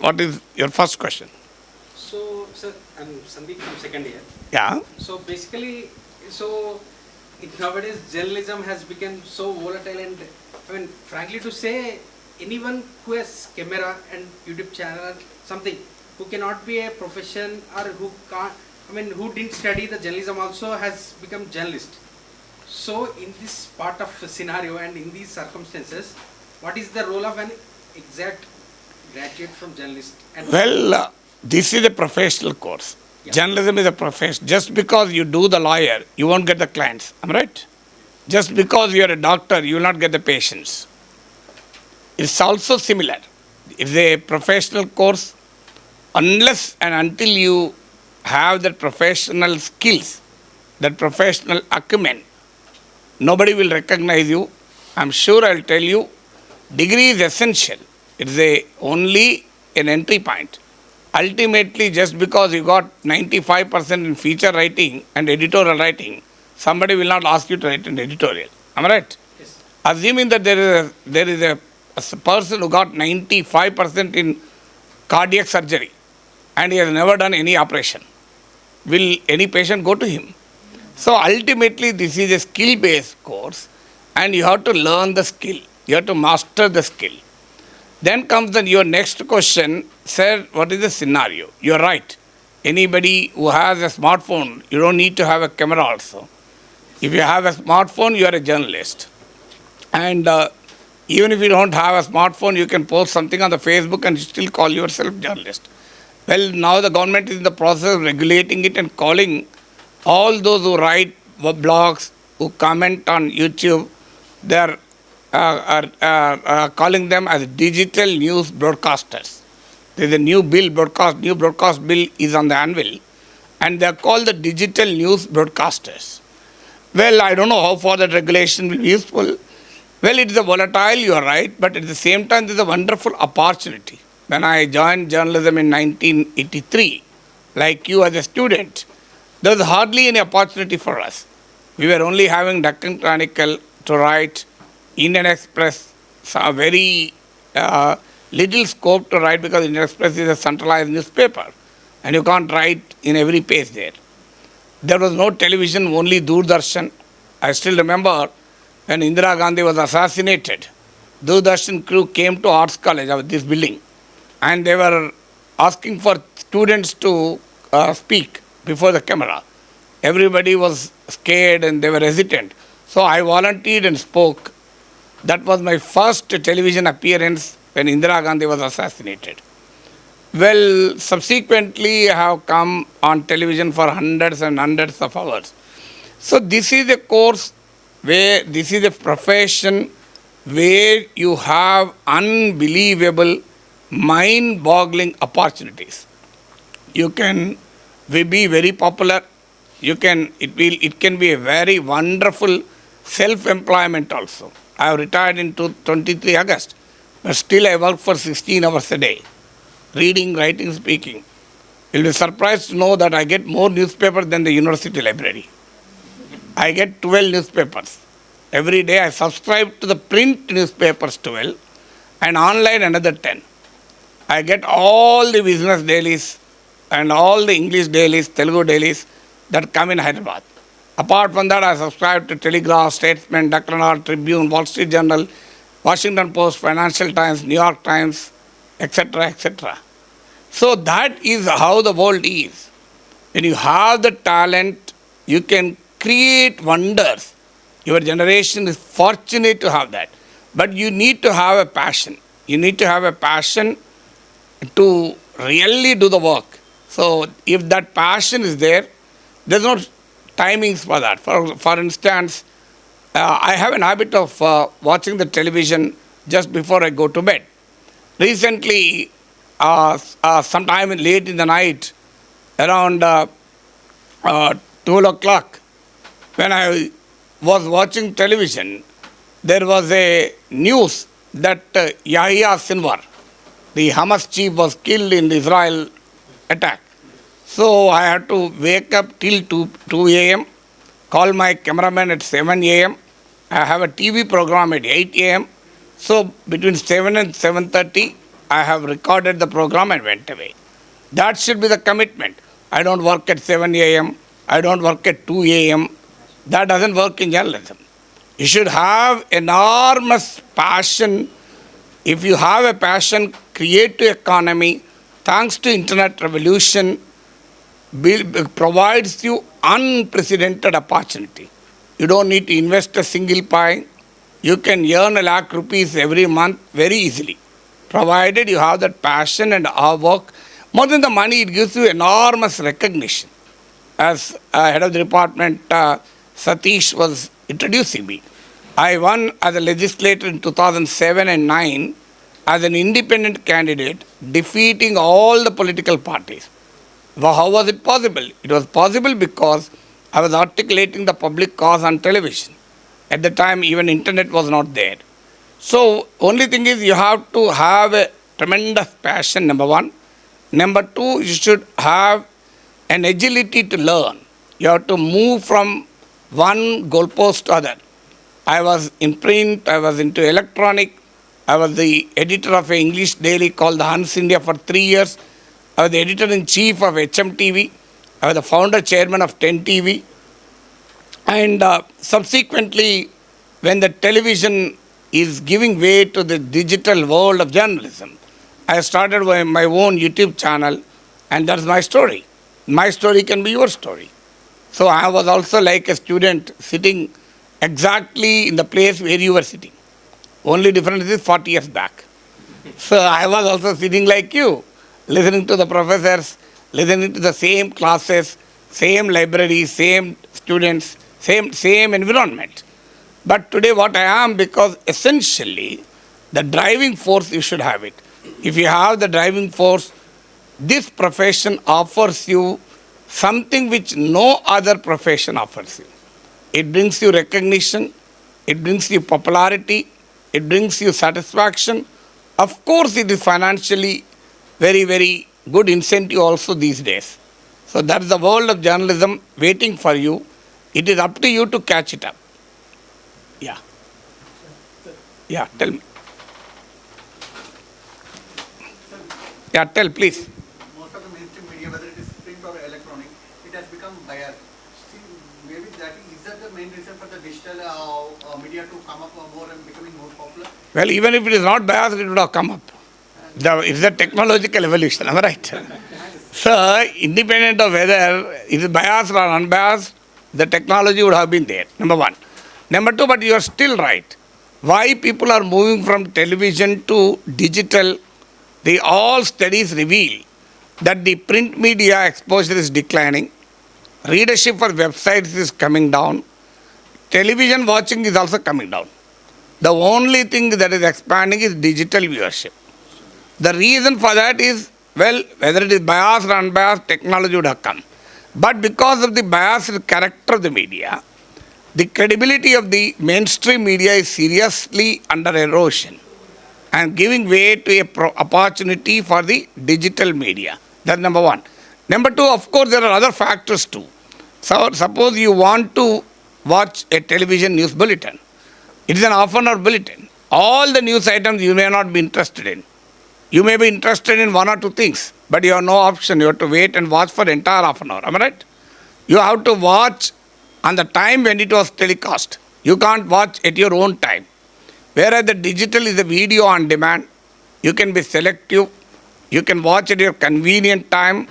What is your first question? So, sir, I'm Sandeep from second year. Yeah. So basically, nowadays journalism has become so volatile, and I mean, frankly to say, anyone who has camera and YouTube channel or something, who cannot be a profession or who can't, I mean, who didn't study the journalism also has become journalist. So in this part of scenario and in these circumstances, what is the role of an exact graduate from journalist? And Well, this is a professional course. Yeah. Journalism is a profession. Just because you do the lawyer, you won't get the clients. Am I right? Just because you are a doctor, you will not get the patients. It's also similar. It's a professional course. Unless and until you have that professional skills, that professional acumen, nobody will recognize you. I'm sure I'll tell you, degree is essential. It's only an entry point. Ultimately, just because you got 95% in feature writing and editorial writing, somebody will not ask you to write an editorial. Am I right? yes. Assuming that there is a person who got 95% in cardiac surgery and he has never done any operation, will any patient go to him? So ultimately, this is a skill-based course, and you have to learn the skill. You have to master the skill. Then comes your next question, sir, what is the scenario? You're right. Anybody who has a smartphone, you don't need to have a camera also. If you have a smartphone, you are a journalist. And even if you don't have a smartphone, you can post something on the Facebook and still call yourself journalist. Well, now the government is in the process of regulating it and calling all those who write blogs, who comment on YouTube, they are calling them as digital news broadcasters. There is a new broadcast bill is on the anvil, and they are called the digital news broadcasters. Well, I don't know how far that regulation will be useful. Well, it is a volatile, you are right, but at the same time, there is a wonderful opportunity. When I joined journalism in 1983, like you as a student, there was hardly any opportunity for us. We were only having Deccan Chronicle to write, Indian Express, very little scope to write because Indian Express is a centralized newspaper and you can't write in every page there. There was no television, only Doordarshan. I still remember when Indira Gandhi was assassinated, Doordarshan crew came to Arts College of this building and they were asking for students to speak before the camera. Everybody was scared and they were hesitant. So I volunteered and spoke. That was my first television appearance when Indira Gandhi was assassinated. Well, subsequently I have come on television for hundreds and hundreds of hours. So this is a course where, this is a profession where you have unbelievable, mind-boggling opportunities. You can be very popular. It can be a very wonderful self-employment also. I have retired in 23 August, but still I work for 16 hours a day, reading, writing, speaking. You'll be surprised to know that I get more newspapers than the university library. I get 12 newspapers. Every day I subscribe to the print newspapers 12 and online another 10. I get all the business dailies and all the English dailies, Telugu dailies that come in Hyderabad. Apart from that, I subscribe to Telegraph, Statesman, Deccan, Tribune, Wall Street Journal, Washington Post, Financial Times, New York Times, etc., etc. So that is how the world is. When you have the talent, you can create wonders. Your generation is fortunate to have that. But you need to have a passion. You need to have a passion to really do the work. So if that passion is there, there's no timings for that. For instance, I have an habit of watching the television just before I go to bed. Recently, sometime late in the night, around 12 o'clock, when I was watching television, there was a news that Yahya Sinwar, the Hamas chief, was killed in the Israel attack. So I had to wake up till 2 a.m., call my cameraman at 7 a.m. I have a TV program at 8 a.m. So between 7 and 7:30, I have recorded the program and went away. That should be the commitment. I don't work at 7 a.m. I don't work at 2 a.m. That doesn't work in journalism. You should have enormous passion. If you have a passion, creative economy, thanks to internet revolution, provides you unprecedented opportunity. You don't need to invest a single pie. You can earn ₹1 lakh every month very easily, provided you have that passion and hard work. More than the money, it gives you enormous recognition. As head of the department, Satish was introducing me. I won as a legislator in 2007 and 9 as an independent candidate, defeating all the political parties. Well, how was it possible? It was possible because I was articulating the public cause on television. At the time, even internet was not there. So, only thing is you have to have a tremendous passion, number one. Number two, you should have an agility to learn. You have to move from one goalpost to other. I was in print, I was into electronic, I was the editor of an English daily called The Hans India for 3 years. I was the editor-in-chief of HMTV. I was the founder chairman of 10 TV. And subsequently, when the television is giving way to the digital world of journalism, I started my own YouTube channel, and that's my story. My story can be your story. So I was also like a student sitting exactly in the place where you were sitting. Only difference is 40 years back. So I was also sitting like you, listening to the professors, listening to the same classes, same library, same students, same environment. But today what I am, because essentially the driving force, you should have it. If you have the driving force, this profession offers you something which no other profession offers you. It brings you recognition, it brings you popularity, it brings you satisfaction. Of course, it is financially very, very good incentive also these days. So that's the world of journalism waiting for you. It is up to you to catch it up. Yeah. Yeah, tell me. Yeah, tell, please. Most of the mainstream media, whether it is print or electronic, it has become biased. See, maybe is that the main reason for the digital media to come up more and becoming more popular? Well, even if it is not biased, it would have come up. It's a technological evolution, am I right? So, independent of whether it is biased or unbiased, the technology would have been there, number one. Number two, but you are still right. Why people are moving from television to digital? All studies reveal that the print media exposure is declining, readership for websites is coming down, television watching is also coming down. The only thing that is expanding is digital viewership. The reason for that is, well, whether it is biased or unbiased, technology would have come. But because of the biased character of the media, the credibility of the mainstream media is seriously under erosion and giving way to an opportunity for the digital media. That's number one. Number two, of course, there are other factors too. So, suppose you want to watch a television news bulletin. It is an half-an-hour bulletin. All the news items you may not be interested in. You may be interested in one or two things, but you have no option. You have to wait and watch for the entire half an hour. Am I right? You have to watch on the time when it was telecast. You can't watch at your own time. Whereas the digital is a video on demand. You can be selective. You can watch at your convenient time.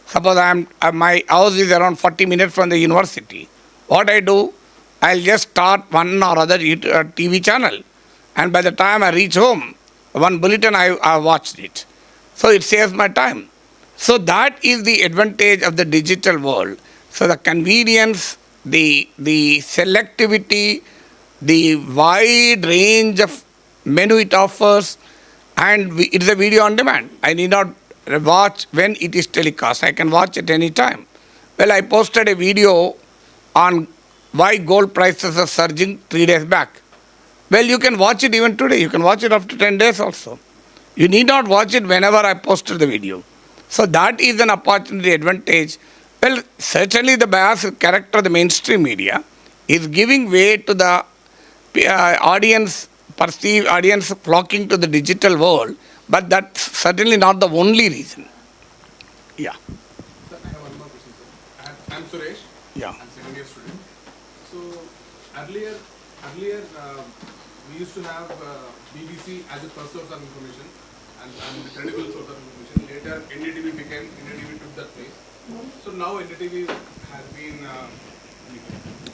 Suppose my house is around 40 minutes from the university. What I do, I'll just start one or other TV channel. And by the time I reach home, one bulletin I watched it. So it saves my time. So that is the advantage of the digital world. So the convenience, the selectivity, the wide range of menu it offers, and it's a video on demand. I need not watch when it is telecast. I can watch at any time. Well, I posted a video on why gold prices are surging 3 days back. Well, you can watch it even today. You can watch it after 10 days also. You need not watch it whenever I posted the video. So that is an opportunity advantage. Well, certainly the biased character of the mainstream media is giving way to the audience flocking to the digital world. But that's certainly not the only reason. Yeah. Sir, I have one more question, sir. I'm Suresh. Yeah. I'm second year student. So earlier we used to have BBC as a first source of information and credible source of information. Later NDTV took that place. So now NDTV has been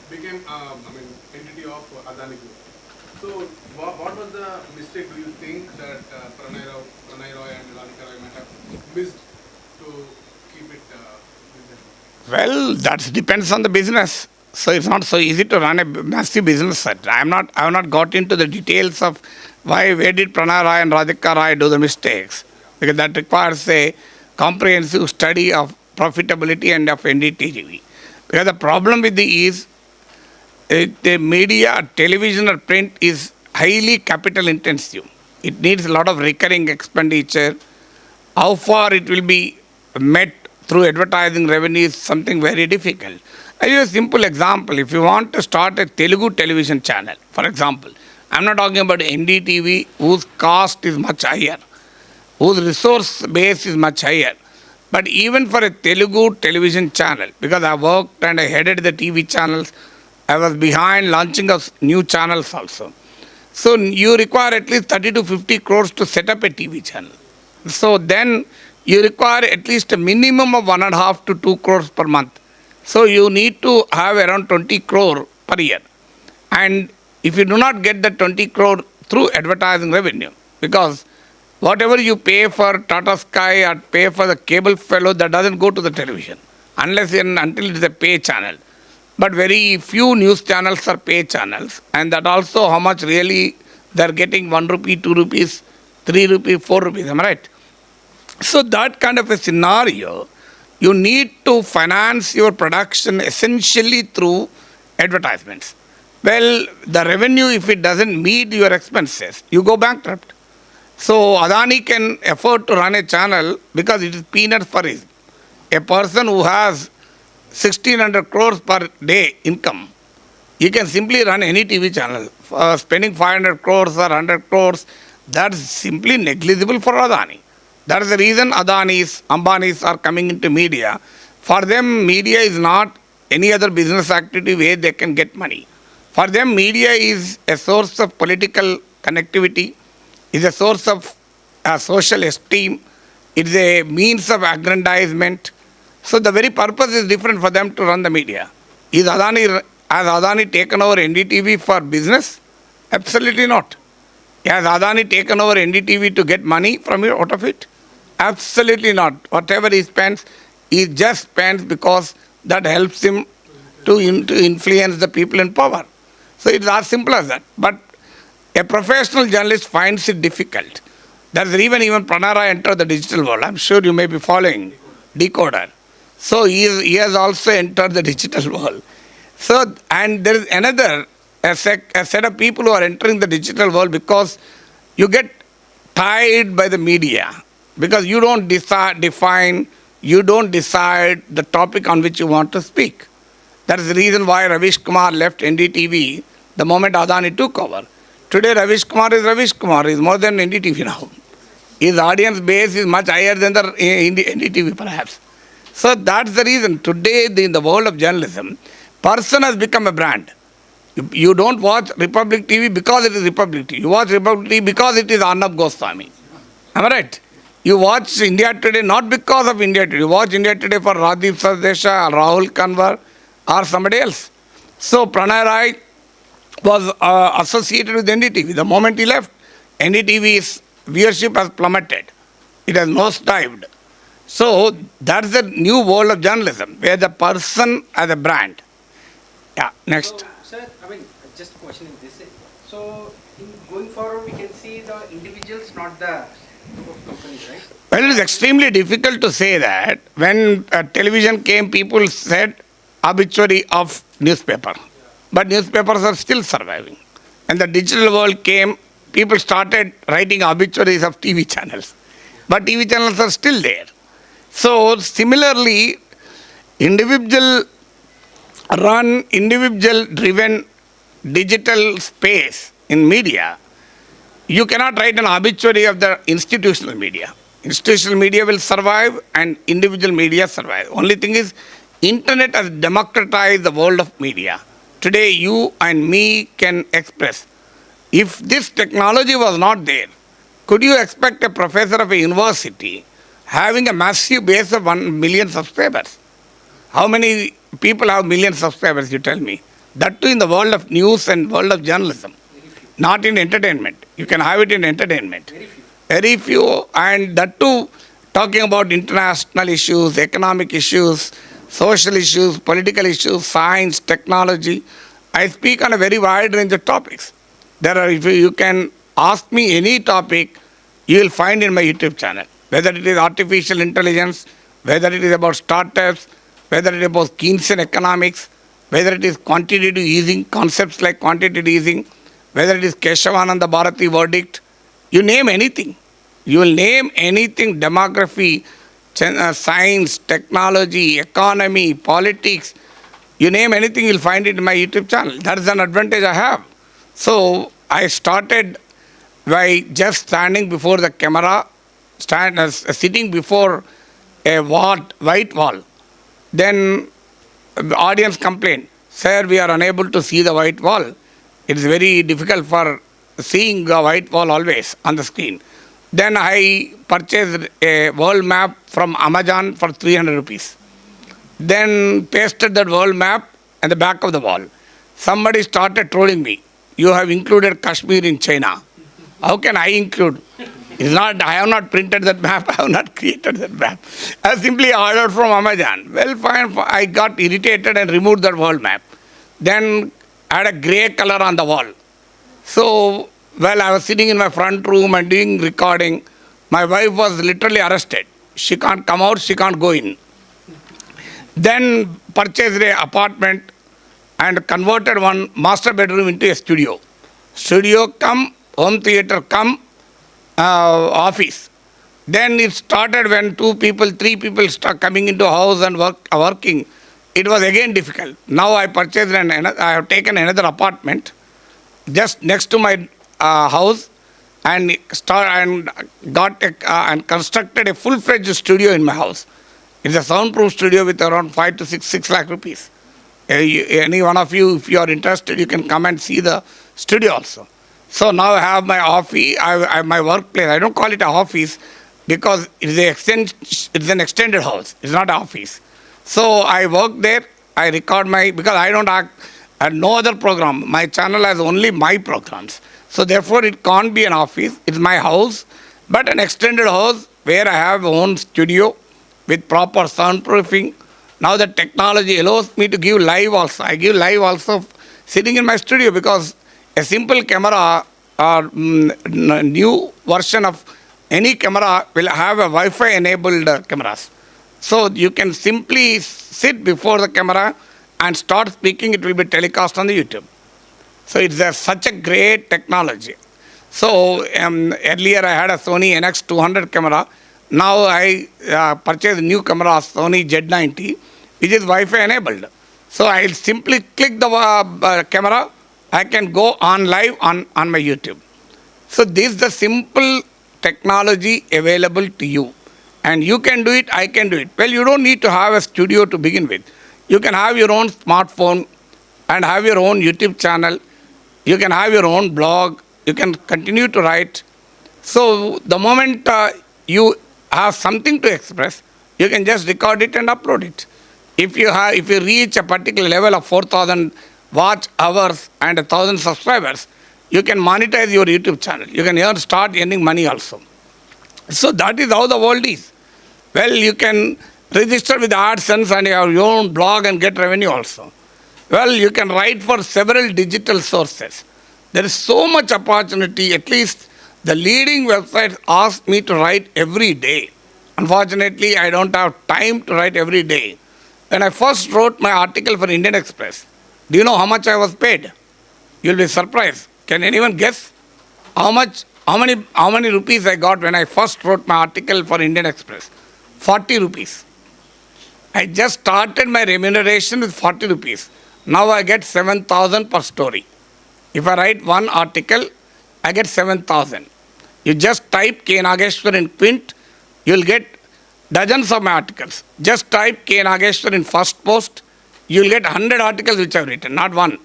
became entity of Adani Group. So what was the mistake do you think that Pranay Roy and Radhika Roy might have missed to keep it with them? Well, that depends on the business. So it's not so easy to run a massive business set. I have not got into the details of where did Pranay Roy and Radhika Roy do the mistakes, because that requires a comprehensive study of profitability and of NDTV. Because the problem with the media, television or print is highly capital intensive. It needs a lot of recurring expenditure. How far it will be met through advertising revenue is something very difficult. I'll give you a simple example. If you want to start a Telugu television channel, for example, I'm not talking about NDTV whose cost is much higher, whose resource base is much higher. But even for a Telugu television channel, because I worked and I headed the TV channels, I was behind launching of new channels also. So you require at least 30 to 50 crores to set up a TV channel. So then you require at least a minimum of 1.5 to 2 crores per month. So you need to have around 20 crore per year. And if you do not get the 20 crore through advertising revenue, because whatever you pay for Tata Sky or pay for the cable fellow, that doesn't go to the television unless and until it is a pay channel. But very few news channels are pay channels, and that also how much really they're getting 1 rupee, 2 rupees, 3 rupees, 4 rupees, am I right? So that kind of a scenario, you need to finance your production essentially through advertisements. Well, the revenue, if it doesn't meet your expenses, you go bankrupt. So Adani can afford to run a channel because it is peanuts for him. A person who has 1,600 crores per day income, he can simply run any TV channel. Spending 500 crores or 100 crores, that's simply negligible for Adani. That is the reason Ambanis are coming into media. For them, media is not any other business activity where they can get money. For them, media is a source of political connectivity, is a source of social esteem, it is a means of aggrandizement. So the very purpose is different for them to run the media. Has Adani taken over NDTV for business? Absolutely not. Has Adani taken over NDTV to get money from it, out of it? Absolutely not. Whatever he spends, he just spends because that helps him to influence the people in power. So it's as simple as that. But a professional journalist finds it difficult. That's the reason even Pranay Roy entered the digital world. I'm sure you may be following Decoder. So he has also entered the digital world. So, and there is another a set of people who are entering the digital world because you get tied by the media. Because you don't define, you don't decide the topic on which you want to speak. That is the reason why Ravish Kumar left NDTV the moment Adani took over. Today Ravish Kumar is Ravish Kumar, is more than NDTV now. His audience base is much higher than the NDTV perhaps. So that's the reason. Today in the world of journalism, person has become a brand. You don't watch Republic TV because it is Republic TV. You watch Republic TV because it is Arnab Goswami. Am I right? You watch India Today not because of India Today. You watch India Today for Radhip Sardesha, Rahul Kanwar or somebody else. So Pranay Roy was associated with NDTV. The moment he left, NDTV's viewership has plummeted. It has nosedived. So that's the new world of journalism, where the person as a brand. Yeah, next. So, sir, just questioning this. So, in going forward, we can see the individuals, not the group of companies, right? Well, it is extremely difficult to say that. When television came, people said obituary of newspaper. But newspapers are still surviving. And the digital world came, people started writing obituaries of TV channels. But TV channels are still there. So, similarly, individual driven digital space in media, You cannot write an obituary of the institutional media. Institutional media will survive and individual media survive. Only thing is, internet has democratized the world of media. Today, you and me can express. If this technology was not there, could you expect a professor of a university having a massive base of 1 million subscribers? How many people have million subscribers, you tell me? That too in the world of news and world of journalism, not in entertainment. You can have it in entertainment. Very few, and that too talking about international issues, economic issues, social issues, political issues, science, technology. I speak on a very wide range of topics. There are, if you can ask me any topic, you will find in my YouTube channel. Whether it is artificial intelligence, whether it is about startups, whether it is about Keynesian economics, whether it is quantitative easing, concepts like quantitative easing, whether it is Keshavananda Bharati verdict, you name anything. You will name anything, demography, science, technology, economy, politics, you name anything, you'll find it in my YouTube channel. That is an advantage I have. So I started by just standing before the camera, sitting before a white wall. Then the audience complained, "Sir, we are unable to see the white wall. It is very difficult for seeing the white wall always on the screen." Then I purchased a world map from Amazon for 300 rupees. Then pasted that world map at the back of the wall. Somebody started trolling me. "You have included Kashmir in China." How can I include? It's not, I have not printed that map, I have not created that map. I simply ordered from Amazon. Well, fine, I got irritated and removed that world map. Then had a grey color on the wall. So, well, I was sitting in my front room and doing recording. My wife was literally arrested. She can't come out, she can't go in. Then purchased an apartment and converted one master bedroom into a studio. Studio come, home theater come, office. Then it started when 2 people, 3 people start coming into a house and working. It was again difficult. Now I purchased I have taken another apartment just next to my house and constructed a full-fledged studio in my house. It's a soundproof studio with around 5 to 6 lakh rupees. Any one of you, if you are interested, you can come and see the studio also. So now I have my office, I have my workplace. I don't call it an office because it's an extended house. It's not an office. So I work there. I record because I don't have no other program. My channel has only my programs. So therefore it can't be an office. It's my house, but an extended house where I have my own studio with proper soundproofing. Now the technology allows me to give live also. I give live also sitting in my studio because a simple camera or new version of any camera will have a Wi-Fi enabled cameras. So you can simply sit before the camera and start speaking, it will be telecast on the YouTube. So it's such a great technology. So earlier I had a Sony NX200 camera. Now I purchased a new camera, Sony Z90, which is Wi-Fi enabled. So I'll simply click the camera, I can go on live on my YouTube. So this is the simple technology available to you. And you can do it, I can do it. Well, you don't need to have a studio to begin with. You can have your own smartphone and have your own YouTube channel. You can have your own blog. You can continue to write. So the moment you have something to express, you can just record it and upload it. If you reach a particular level of 4,000 watch hours and 1,000 subscribers, you can monetize your YouTube channel. You can start earning money also. So that is how the world is. Well, you can register with AdSense and have your own blog and get revenue also. Well, you can write for several digital sources. There is so much opportunity. At least the leading websites ask me to write every day. Unfortunately, I don't have time to write every day. When I first wrote my article for Indian Express, do you know how much I was paid? You'll be surprised. Can anyone guess how many rupees I got when I first wrote my article for Indian Express? 40 rupees. I just started my remuneration with 40 rupees. Now I get 7,000 per story. If I write one article, I get 7,000. You just type K. Nageshwar in print, you'll get dozens of my articles. Just type K. Nageshwar in first post, you'll get 100 articles which I've written, not one.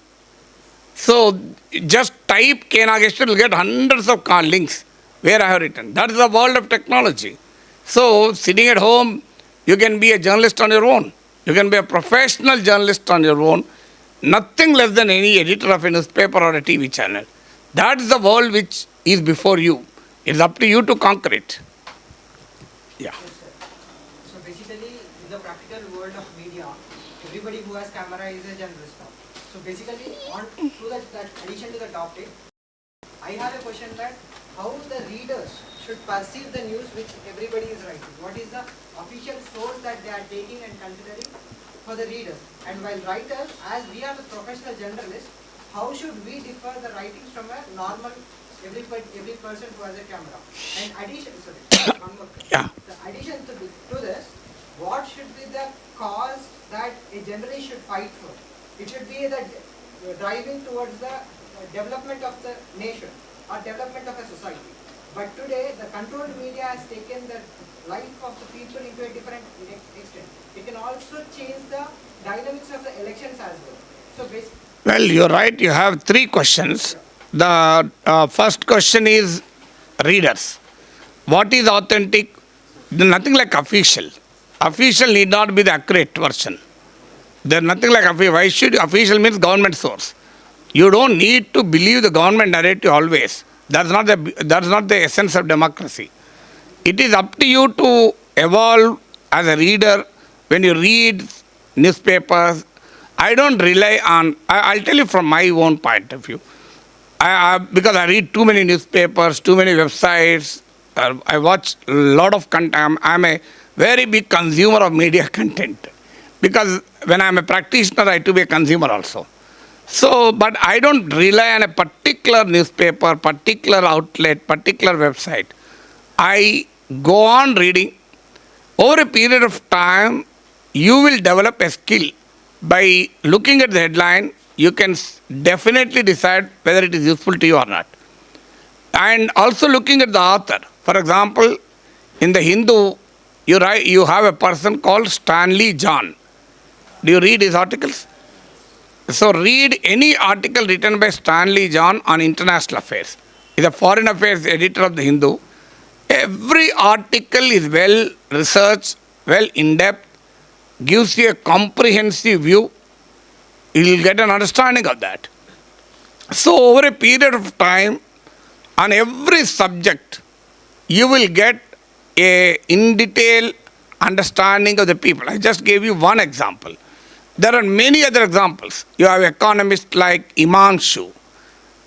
So just type K. Nageshwar, you'll get hundreds of links where I have written. That is the world of technology. So sitting at home, you can be a journalist on your own. You can be a professional journalist on your own. Nothing less than any editor of a newspaper or a TV channel. That's the world which is before you. It's up to you to conquer it. Yeah. Yes, sir. So basically, in the practical world of media, everybody who has camera is a journalist now. So basically, on to that addition to the topic, I have a question that how the readers should perceive the news which everybody is writing. What is the official source that they are taking and considering for the readers? And while writers, as we are the professional journalists, how should we differ the writings from a normal every person who has a camera? And one more thing. Yeah. The addition to this, what should be the cause that a journalist should fight for? It should be the driving towards the development of the nation or development of a society. But today, the controlled media has taken the life of the people into a different extent. It can also change the dynamics of the elections as well. So basically, Well, you're right. You have three questions. The first question is readers. What is authentic? Nothing like official. Official need not be the accurate version. There's nothing like official. Why should official means government source? You don't need to believe the government narrative always. That's not the essence of democracy. It is up to you to evolve as a reader when you read newspapers. I don't rely on, I'll tell you from my own point of view. Because I read too many newspapers, too many websites, I watch a lot of content. I'm a very big consumer of media content. Because when I'm a practitioner, I have to be a consumer also. So, but I don't rely on a particular newspaper, particular outlet, particular website. I go on reading. Over a period of time, you will develop a skill. By looking at the headline, you can definitely decide whether it is useful to you or not. And also looking at the author. For example, in the Hindu, you have a person called Stanley John. Do you read his articles? So read any article written by Stanley John on international affairs. He's a foreign affairs editor of the Hindu. Every article is well researched, well in-depth, gives you a comprehensive view. You'll get an understanding of that. So over a period of time, on every subject, you will get a in-detail understanding of the people. I just gave you one example. There are many other examples. You have economists like Imanshu,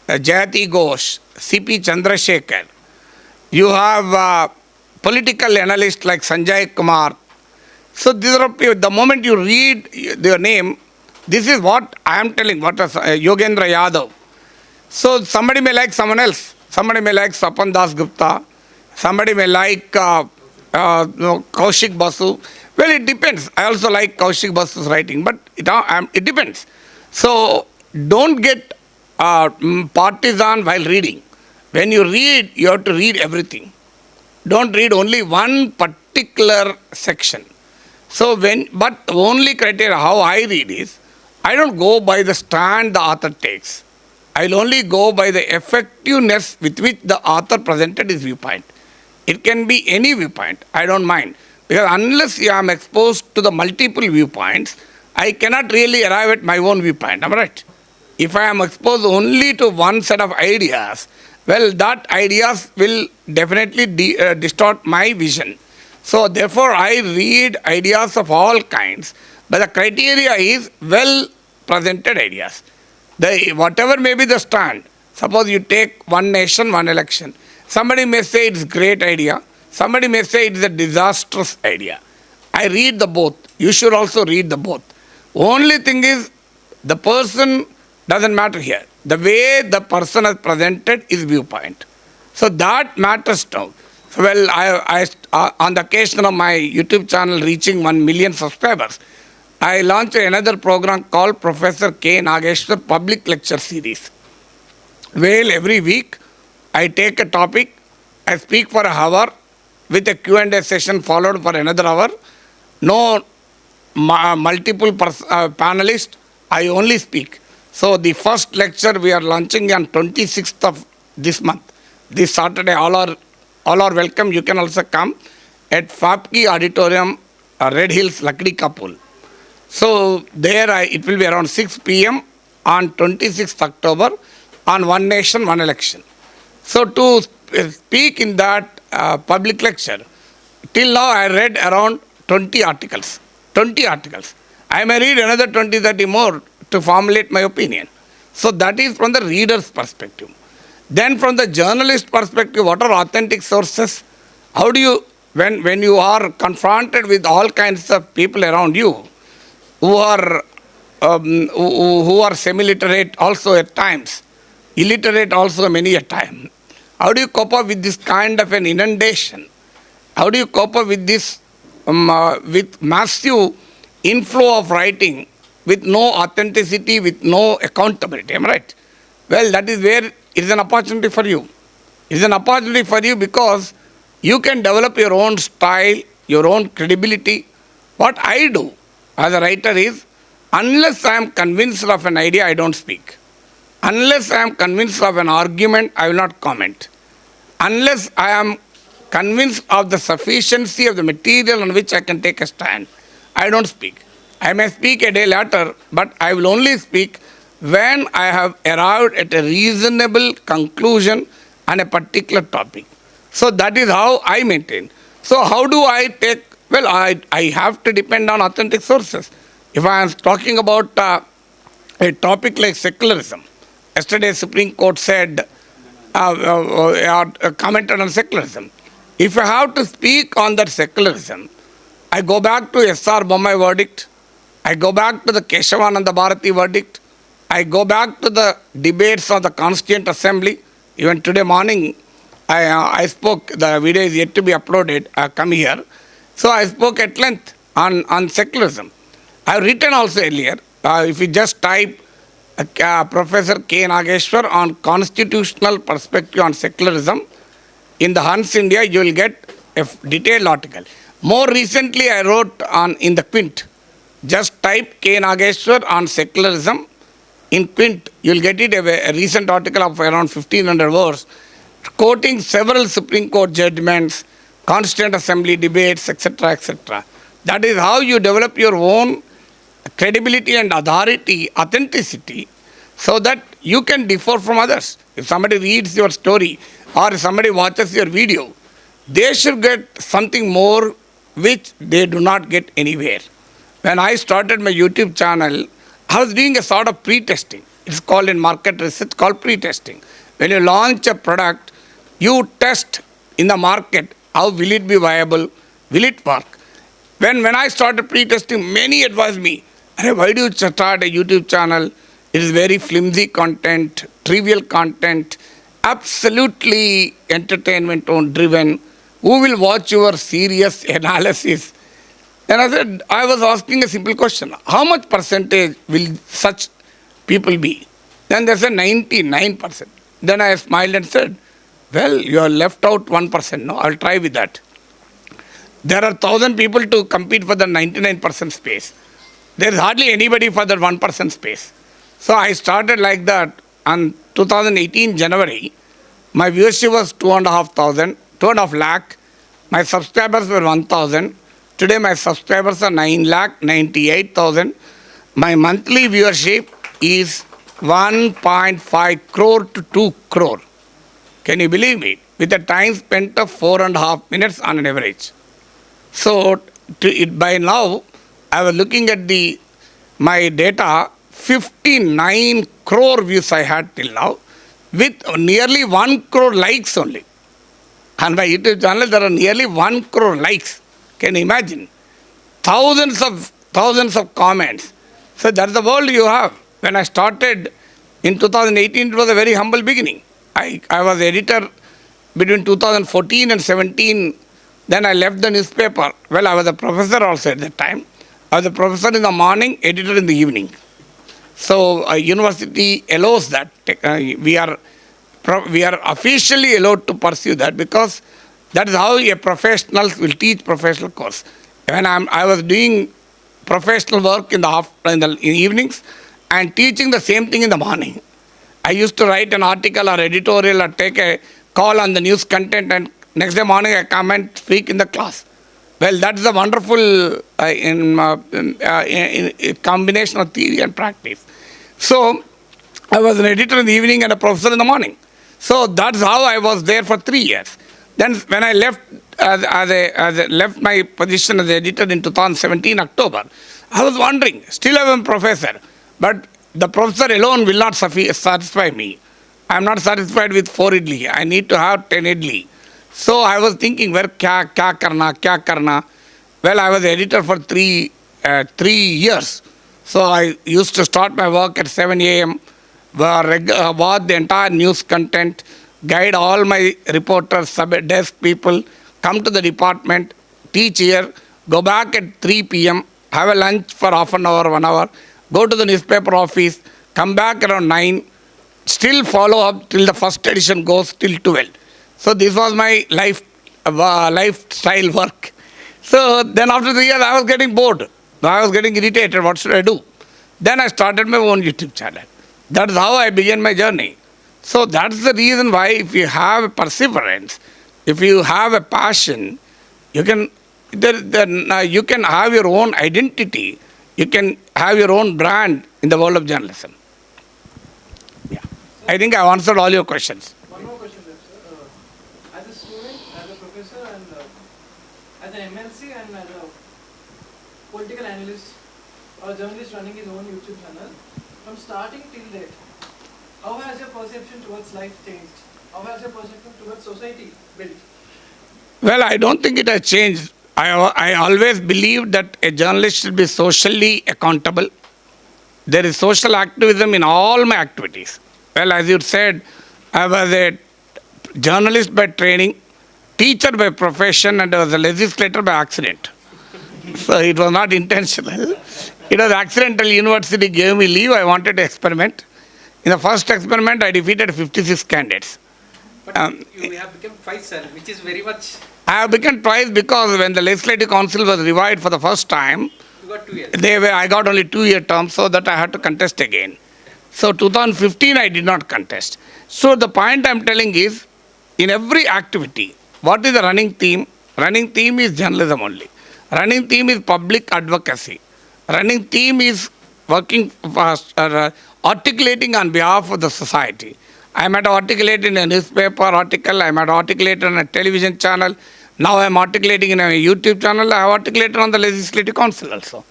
Jayati Ghosh, C.P. Chandrasekhar. You have political analysts like Sanjay Kumar. So these are people, the moment you read their name, this is what I am telling, what is Yogendra Yadav. So somebody may like someone else. Somebody may like Sapan Das Gupta. Somebody may like Kaushik Basu. Well, it depends. I also like Kaushik Basu's writing, but it depends. So don't get partisan while reading. When you read, you have to read everything. Don't read only one particular section. So but the only criteria how I read is, I don't go by the stand the author takes. I'll only go by the effectiveness with which the author presented his viewpoint. It can be any viewpoint. I don't mind. Because unless I am exposed to the multiple viewpoints, I cannot really arrive at my own viewpoint. Am I right? If I am exposed only to one set of ideas, well, that ideas will definitely distort my vision. So therefore, I read ideas of all kinds. But the criteria is well presented ideas. Whatever may be the stand. Suppose you take one nation, one election. Somebody may say it's a great idea. Somebody may say it's a disastrous idea. I read the both. You should also read the both. Only thing is, the person doesn't matter here. The way the person has presented his viewpoint. So that matters now. So well, I on the occasion of my YouTube channel reaching 1 million subscribers, I launched another program called Professor K. Nageshwar Public Lecture Series. Well, every week I take a topic I speak for an hour with a Q&A session followed for another hour. No multiple panelists. I only speak. So the first lecture we are launching on 26th of this month. This Saturday, all are welcome. You can also come at FAPKI Auditorium, Red Hills, Lakdi Kapul. So there it will be around 6 p.m. on 26th October on One Nation, One Election. So to speak in that public lecture, till now I read around 20 articles. 20 articles. I may read another 20, 30 more to formulate my opinion. So that is from the reader's perspective. Then from the journalist perspective, what are authentic sources? How do you, when you are confronted with all kinds of people around you who are semi-literate also at times, illiterate also many a time, how do you cope up with this kind of an inundation? How do you cope up with this, with massive inflow of writing, with no authenticity, with no accountability? Am I right? Well, that is where it is an opportunity for you. It is an opportunity for you because you can develop your own style, your own credibility. What I do as a writer is, unless I am convinced of an idea, I don't speak. Unless I am convinced of an argument, I will not comment. Unless I am convinced of the sufficiency of the material on which I can take a stand, I don't speak. I may speak a day later, but I will only speak when I have arrived at a reasonable conclusion on a particular topic. So that is how I maintain. So how do I take, well, I have to depend on authentic sources. If I am talking about a topic like secularism, yesterday Supreme Court said, commented on secularism. If I have to speak on that secularism, I go back to S.R. Bommai verdict, I go back to the Keshavananda Bharati verdict, I go back to the debates of the Constituent Assembly. Even today morning, I spoke, the video is yet to be uploaded, come here. So I spoke at length on secularism. I have written also earlier, if you just type Professor K. Nageshwar on constitutional perspective on secularism, in the Hans India, you will get a detailed article. More recently, I wrote in the Quint. Just type K. Nageshwar on secularism. In Quint, you will get it, a recent article of around 1500 words, quoting several Supreme Court judgments, Constituent Assembly debates, etc., etc. That is how you develop your own credibility and authority, authenticity, so that you can differ from others. If somebody reads your story or if somebody watches your video, they should get something more which they do not get anywhere. When I started my YouTube channel, I was doing a sort of pre-testing. It's called in market research, called pre-testing. When you launch a product, you test in the market, how will it be viable, will it work? When I started pre-testing, many advised me, why do you start a YouTube channel? It is very flimsy content, trivial content, absolutely entertainment driven. Who will watch your serious analysis? And I said, I was asking a simple question. How much percentage will such people be? Then they said 99%. Then I smiled and said, well, you are left out 1%. No, I'll try with that. There are 1,000 people to compete for the 99% space. There is hardly anybody for the 1% space. So I started like that. On 2018 January, my viewership was 2.5 lakh. My subscribers were 1,000. Today my subscribers are 9,98,000. My monthly viewership is 1.5 crore to 2 crore. Can you believe me? With a time spent of 4.5 minutes on an average. So by now, I was looking at my data, 59 crore views I had till now, with nearly 1 crore likes only. On my YouTube channel, there are nearly 1 crore likes. Can you imagine? Thousands of comments. So that's the world you have. When I started in 2018, it was a very humble beginning. I was editor between 2014 and 17. Then I left the newspaper. Well, I was a professor also at that time. I was a professor in the morning, editor in the evening. So university allows that. We are we are officially allowed to pursue that, because that is how a professional will teach professional course. When I was doing professional work in the evenings and teaching the same thing in the morning. I used to write an article or editorial or take a call on the news content, and next day morning I come and speak in the class. Well, that's a wonderful in combination of theory and practice. So I was an editor in the evening and a professor in the morning. So that's how I was there for 3 years. Then when I left left my position as editor in 2017 October, I was wondering, still I am a professor, but the professor alone will not satisfy me. I am not satisfied with 4 idli. I need to have 10 idli. So I was thinking, where kya karna? Well, I was editor for 3 years. So I used to start my work at 7 a.m., watch the entire news content, guide all my reporters, sub-desk people, come to the department, teach here, go back at 3 p.m., have a lunch for half an hour, 1 hour, go to the newspaper office, come back around 9, still follow up till the first edition goes till 12. So this was my lifestyle work. So then after 3 years, I was getting bored. I was getting irritated. What should I do? Then I started my own YouTube channel. That's how I began my journey. So that's the reason why, if you have a perseverance, if you have a passion, you can you can have your own identity. You can have your own brand in the world of journalism. Yeah, I think I've answered all your questions. One more question, sir. As a student, as a professor, and as an MLC, and as a political analyst or a journalist running his own YouTube channel, from starting till date, how has your perception towards life changed? How has your perception towards society built? Well, I don't think it has changed. I always believed that a journalist should be socially accountable. There is social activism in all my activities. Well, as you said, I was a journalist by training, teacher by profession, and I was a legislator by accident. So it was not intentional. It was accidental. University gave me leave. I wanted to experiment. In the first experiment, I defeated 56 candidates. But you have become 5, sir, which is very much. I have become twice, because when the Legislative Council was revived for the first time, You got 2 years. I got only 2-year terms, so that I had to contest again. So 2015, I did not contest. So the point I'm telling is, in every activity, what is the running theme? Running theme is journalism only. Running theme is public advocacy. Running theme is working, articulating on behalf of the society. I might articulate in a newspaper article, I might articulate on a television channel. Now I am articulating in a YouTube channel, I have articulated on the Legislative Council also.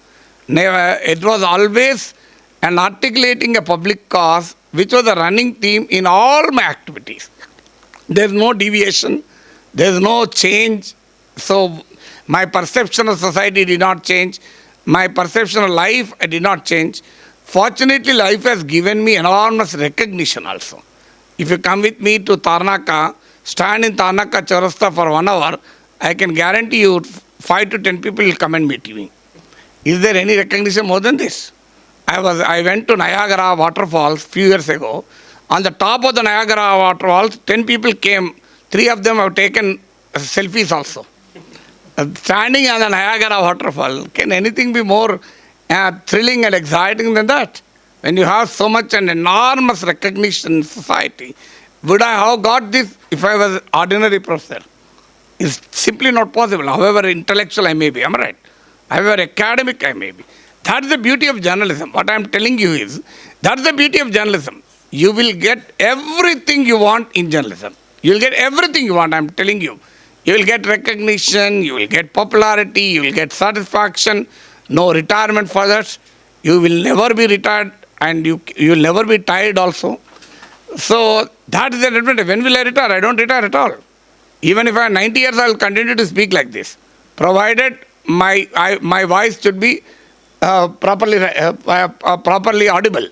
It was always an articulating a public cause, which was a running theme in all my activities. There is no deviation, there is no change. So my perception of society did not change. My perception of life did not change. Fortunately, life has given me enormous recognition also. If you come with me to Tarnaka, stand in Tarnaka Chaurasta for 1 hour, I can guarantee you 5 to 10 people will come and meet me. Is there any recognition more than this? I went to Niagara waterfalls few years ago. On the top of the Niagara waterfalls, 10 people came. 3 of them have taken selfies also. Standing on the Niagara waterfall, can anything be more thrilling and exciting than that? When you have so much and enormous recognition in society, would I have got this if I was an ordinary professor? It's simply not possible. However intellectual I may be, am I right? However academic I may be. That's the beauty of journalism. What I'm telling you is, that's the beauty of journalism. You will get everything you want in journalism. You will get everything you want, I'm telling you. You will get recognition, you will get popularity, you will get satisfaction, no retirement for that. You will never be retired, and you will never be tired also. So that is the advantage. When will I retire? I don't retire at all. Even if I am 90 years, I will continue to speak like this, provided my voice should be properly audible.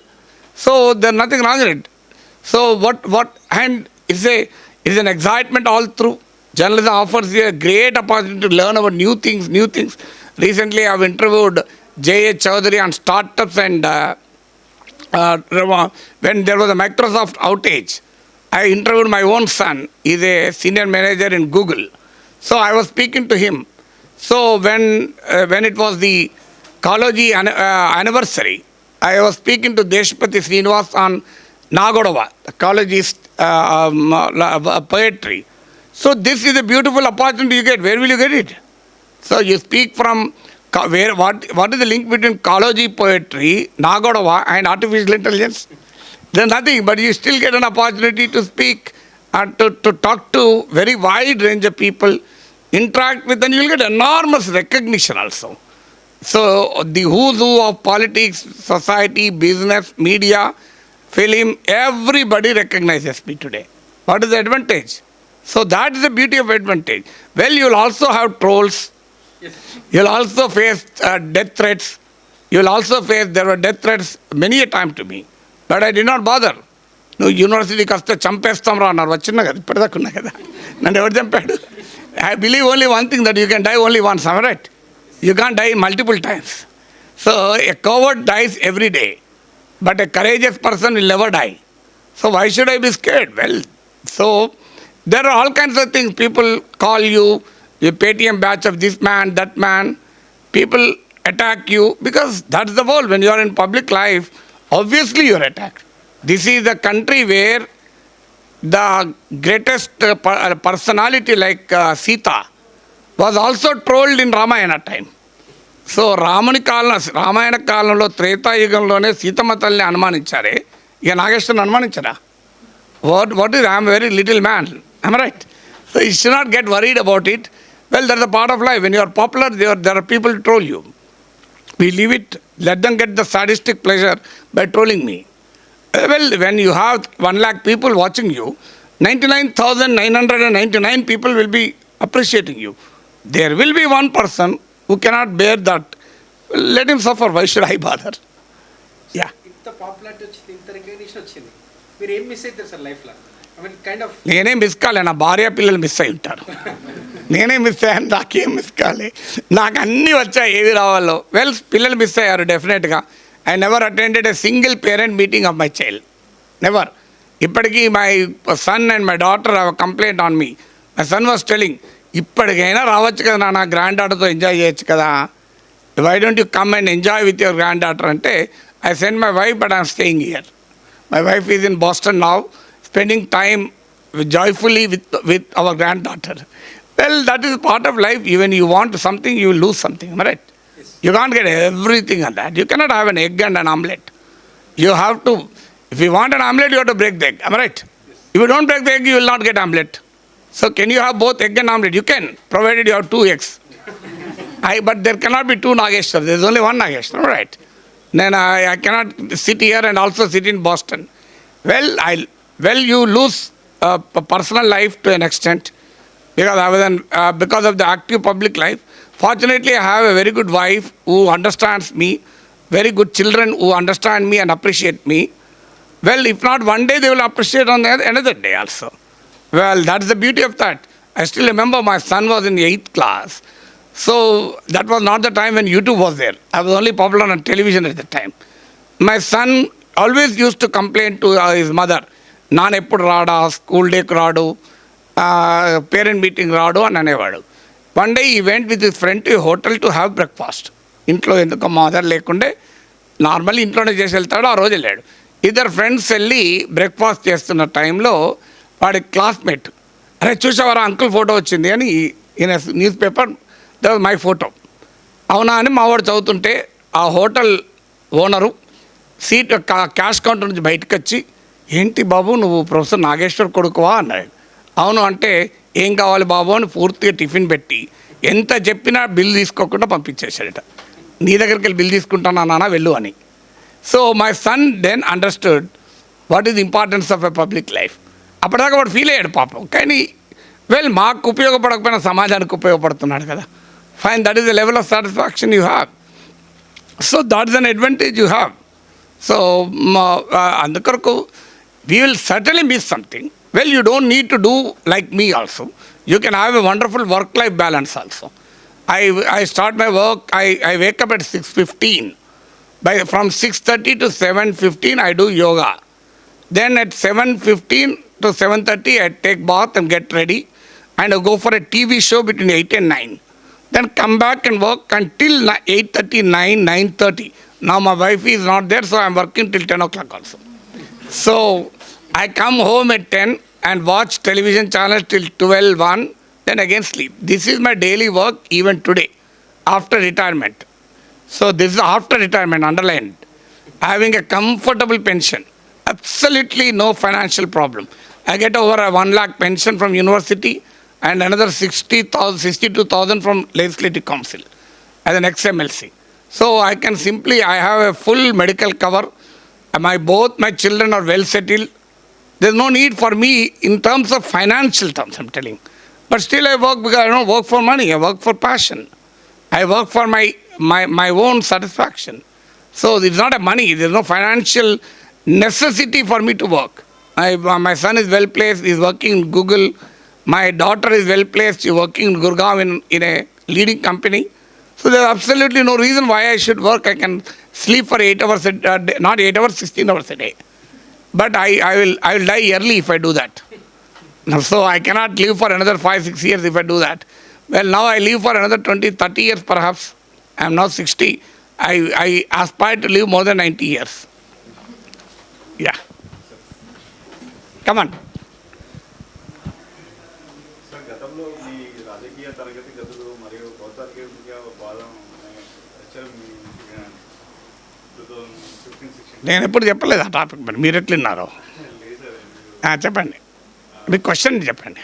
So there is nothing wrong with it. So and it's an excitement all through. Journalism offers you a great opportunity to learn about new things. Recently, I have interviewed J.A. Chowdhury on startups, and when there was a Microsoft outage, I interviewed my own son. He's a senior manager in Google. So I was speaking to him. So when it was the college anniversary, I was speaking to Deshpati Srinivas on Nagodava, the college's poetry. So this is a beautiful opportunity you get. Where will you get it? So you speak from where? What is the link between college poetry, Nagodava, and artificial intelligence? There's nothing, but you still get an opportunity to speak and to talk to very wide range of people, interact with, and you'll get enormous recognition also. So the who's who of politics, society, business, media, film, everybody recognizes me today. What is the advantage? So that is the beauty of advantage. Well, you'll also have trolls. Yes. You'll also face death threats. You'll also face, there were death threats many a time to me. But I did not bother. నువ్వు యూనివర్సిటీకి వస్తే చంపేస్తాం రా అన్నారు. వచ్చినా కదా, ఇప్పటిదాకా ఉన్నా కదా. నన్ను ఎవరు చంపాడు? I believe only one thing, that you can die only once, am I right? You can't die multiple times. So a coward dies every day. But a courageous person will never die. So why should I be scared? Well, so there are all kinds of things. People call you, the Paytm batch of this man, that man. People attack you because that's the world. When you are in public life, obviously you are attacked. This is the country where the greatest personality like Sita was also trolled in Ramayana time. So Ramayana కాలంలో త్రేతాయుగంలోనే సీతమ్మ తల్లిని అనుమానించారే, ఇక నాగేశ్వరుని అనుమానించరా? What is I'm very little man, I'm right? So you should not get worried about it. Well, that the part of life. When you are popular, there are people to troll you. We leave it, let them get the sadistic pleasure by trolling me. Well, when you have 1 lakh people watching you, 99,999 people will be appreciating you. There will be one person who cannot bear that. Let him suffer. Why should I bother? Yeah. ఇంత popularity వచ్చింది, ఇంత recognition వచ్చింది, మీరు ఏం miss అవుతారు sir లైఫ్లో? I mean kind of నేనే miss కాలే, నా భార్య పిల్లలు మిస్ అయి ఉంటారు. నేనే మిస్ అయ్యాను, నాకేం మిస్ కాలే. నాకు అన్నీ వచ్చాయి ఏవి రావాలో. వెల్, పిల్లలు మిస్ అయ్యారు డెఫినెట్గా. I never attended a single parent meeting of my child. Never. ఇప్పటికీ my son and my daughter have a complaint on me. My son was telling, ఇప్పటికైనా రావచ్చు కదా నా గ్రాండ్ డాటర్తో ఎంజాయ్ చేయొచ్చు కదా. Why don't you come and enjoy with your granddaughter? అంటే I sent my wife, but I'm staying here. My wife is in Boston now, spending time joyfully with our granddaughter. Well, that is part of life. Even you want something, you will lose something, am I right? You can't get everything on that. You cannot have an egg and an omelette. You have to, if you want an omelette, you have to break the egg. Am I right? If you don't break the egg, you will not get omelette. So can you have both egg and omelette? You can, provided you have 2 eggs. But there cannot be 2 Nageshwar. There is only 1 Nageshwar, right? Then I cannot sit here and also sit in Boston. Well, you lose personal life to an extent because of the active public life. Fortunately, I have a very good wife who understands me, very good children who understand me and appreciate me. Well, if not one day, they will appreciate on another day also. Well, that's the beauty of that. I still remember my son was in 8th class. So that was not the time when YouTube was there. I was only popular on television at the time. My son always used to complain to his mother, "Naan eppudu raada, school day ku raadu, parent meeting raadu" అని అనేవాడు. One day he went with his friend to a hotel to have breakfast. ఇంట్లో ఎందుకు mother లేకుండే normally ఇంట్లోనే చేసి వెళ్తాడు. ఆ రోజు వెళ్ళాడు. ఇద్దరు ఫ్రెండ్స్ వెళ్ళి బ్రేక్ఫాస్ట్ చేస్తున్న టైంలో వాడి క్లాస్మేట్, అరే చూసావారా అంకుల్ ఫోటో వచ్చింది అని ఈయన news paper, that was my photo. అవునా అని మావాడు చదువుతుంటే ఆ hotel owner seat cash counter నుంచి బయటకు వచ్చి, ఏంటి బాబు నువ్వు ప్రొఫెసర్ నాగేశ్వర్ కొడుకువా అన్నాడు. అవును అంటే, ఏం కావాలి బాబు అని పూర్తిగా టిఫిన్ పెట్టి ఎంత చెప్పినా బిల్ తీసుకోకుండా పంపించేశాడట. నీ దగ్గరికి వెళ్ళి బిల్ తీసుకుంటానా నాన్న వెళ్ళు అని. So my son then understood what is the importance of a public life. అప్పటిదాకా వాడు ఫీల్ అయ్యాడు పాపం. కానీ వెల్, మాకు ఉపయోగపడకపోయినా సమాజానికి ఉపయోగపడుతున్నాడు కదా. Fine, that is the level of satisfaction you have. So that is an advantage you have. So అందుకొరకు we will certainly miss something. Well, you don't need to do like me also. You can have a wonderful work-life balance also. I start my work, I wake up at 6:15. From 6:30 to 7:15, I do yoga. Then at 7:15, to 7:30, I take bath and get ready, and I go for a TV show between 8 and 9. Then come back and work until 8:30, 9:30. Now my wife is not there, so I'm working till 10 o'clock also. So I come home at 10 and watch television channels till 12, 1, then again sleep. This is my daily work even today, after retirement. So this is after retirement, underlined. Having a comfortable pension, absolutely no financial problem. I get over a 1 lakh pension from university and another 62,000 from Legislative Council as an ex-MLC. So I can simply, I have a full medical cover. Both my children are well settled. There's no need for me in terms of financial terms, I'm telling. But still I work because I don't work for money, I work for passion. I work for my own satisfaction. So it's not a money, there's no financial necessity for me to work. My son is well placed, he's working in Google. My daughter is well placed, she's working in Gurgaon in a leading company. So there's absolutely no reason why I should work. I can sleep for 8 hours a day, not 8 hours, 16 hours a day. But I will die early if I do that. So I cannot live for another 5-6 years if I do that. Well, now I live for another 20-30 years perhaps. I am now 60. I aspire to live more than 90 years. Yeah. Come on. గతంలో మీ రాజకీయ తరగతి గదులు మరియు భౌతార్కిక బాధం నేను ఎప్పుడు చెప్పలేదు ఆ topic మరి మీరు ఎట్లున్నారో చెప్పండి మీ క్వశ్చన్ చెప్పండి.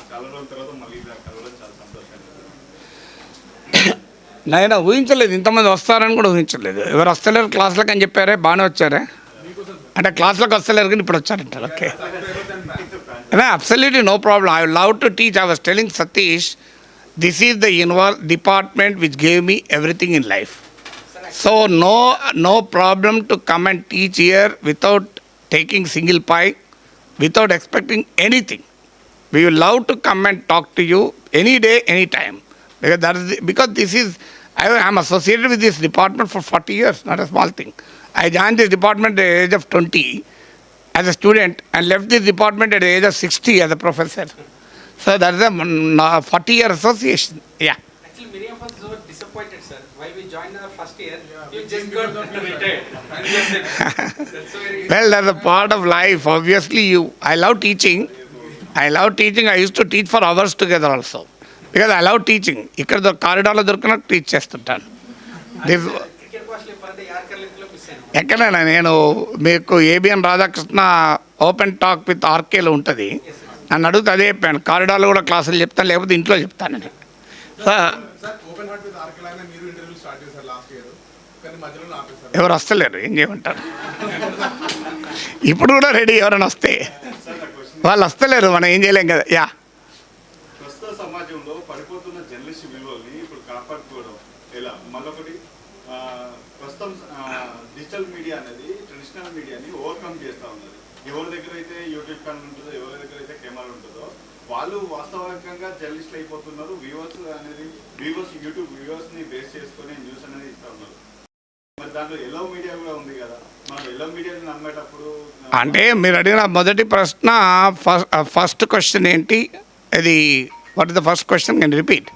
చాలా రోజుల తర్వాత మళ్ళీ కలవడం చాలా సంతోషంగా. నేను ఊహించలేదు ఇంతమంది వస్తారని కూడా ఊహించలేదు. ఎవరు వస్తలేరు క్లాసులకు అని చెప్పారే, బాగానే వచ్చారే. అంటే క్లాసులకు వస్తలేరు కానీ ఇప్పుడు వచ్చారంటారు. Okay, absolutely no problem. I would love to teach. I was telling Satish, this is the department which gave me everything in life. So no problem to come and teach here without taking single pie, without expecting anything. We will love to come and talk to you any day, any time. Because this is, I am associated with this department for 40 years, not a small thing. I joined this department at the age of 20 as a student and left this department at the age of 60 as a professor. So that is a 40-year association. Yeah. Actually, many of us were disappointed, sir. While we joined our first year, you just got retired. Well, that's a part of life. Obviously, I love teaching. I used to teach for hours together also. Because I love teaching. ఇక్కడ కారిడార్లో దొరికిన teach చేస్తుంటాను. ఎక్కడైనా నేను మీకు ABN Radhakrishna open talk with ఆర్కేలో ఉంటుంది. నన్ను అడిగితే అదే చెప్పాను, కారిడార్లో కూడా క్లాసులు చెప్తాను, లేకపోతే ఇంట్లో చెప్తాను నేను. ఎవరు వస్తలేరు, ఏం చేయమంటారు? ఇప్పుడు కూడా రెడీ, ఎవరైనా వస్తే. వాళ్ళు వస్తలేరు, మనం ఏం చేయలేం కదా. యా, ప్రస్తుత సమాజంలో పడిపోతున్న జర్నలిస్ట్ విలువల్ని ఇప్పుడు కాపాడుకోవడం ఎలా? మళ్ళొకటి, ప్రస్తుతం డిజిటల్ మీడియా అనేది ట్రెడిషనల్ మీడియాని ఓవర్కమ్ చేస్తూ ఉన్నది. ఎవరి దగ్గర అయితే యూట్యూబ్ ఛానల్ ఉంటుందో, ఎవరి దగ్గర అయితే కెమెరా ఉంటుందో వాళ్ళు వాస్తవికంగా జర్నలిస్టులు అయిపోతున్నారు. యూట్యూబ్ వ్యూవర్స్ని బేస్ చేసుకొని న్యూస్ అనేది ఇస్తూ ఉన్నారు. మరి దాంట్లో ఎల్లో మీడియా కూడా ఉంది కదా, మనం ఎల్లో మీడియాని నమ్మేటప్పుడు అంటే మీరు అడిగిన మొదటి ప్రశ్న, ఫస్ట్ క్వశ్చన్ ఏంటి అది? What is the first question? Can repeat?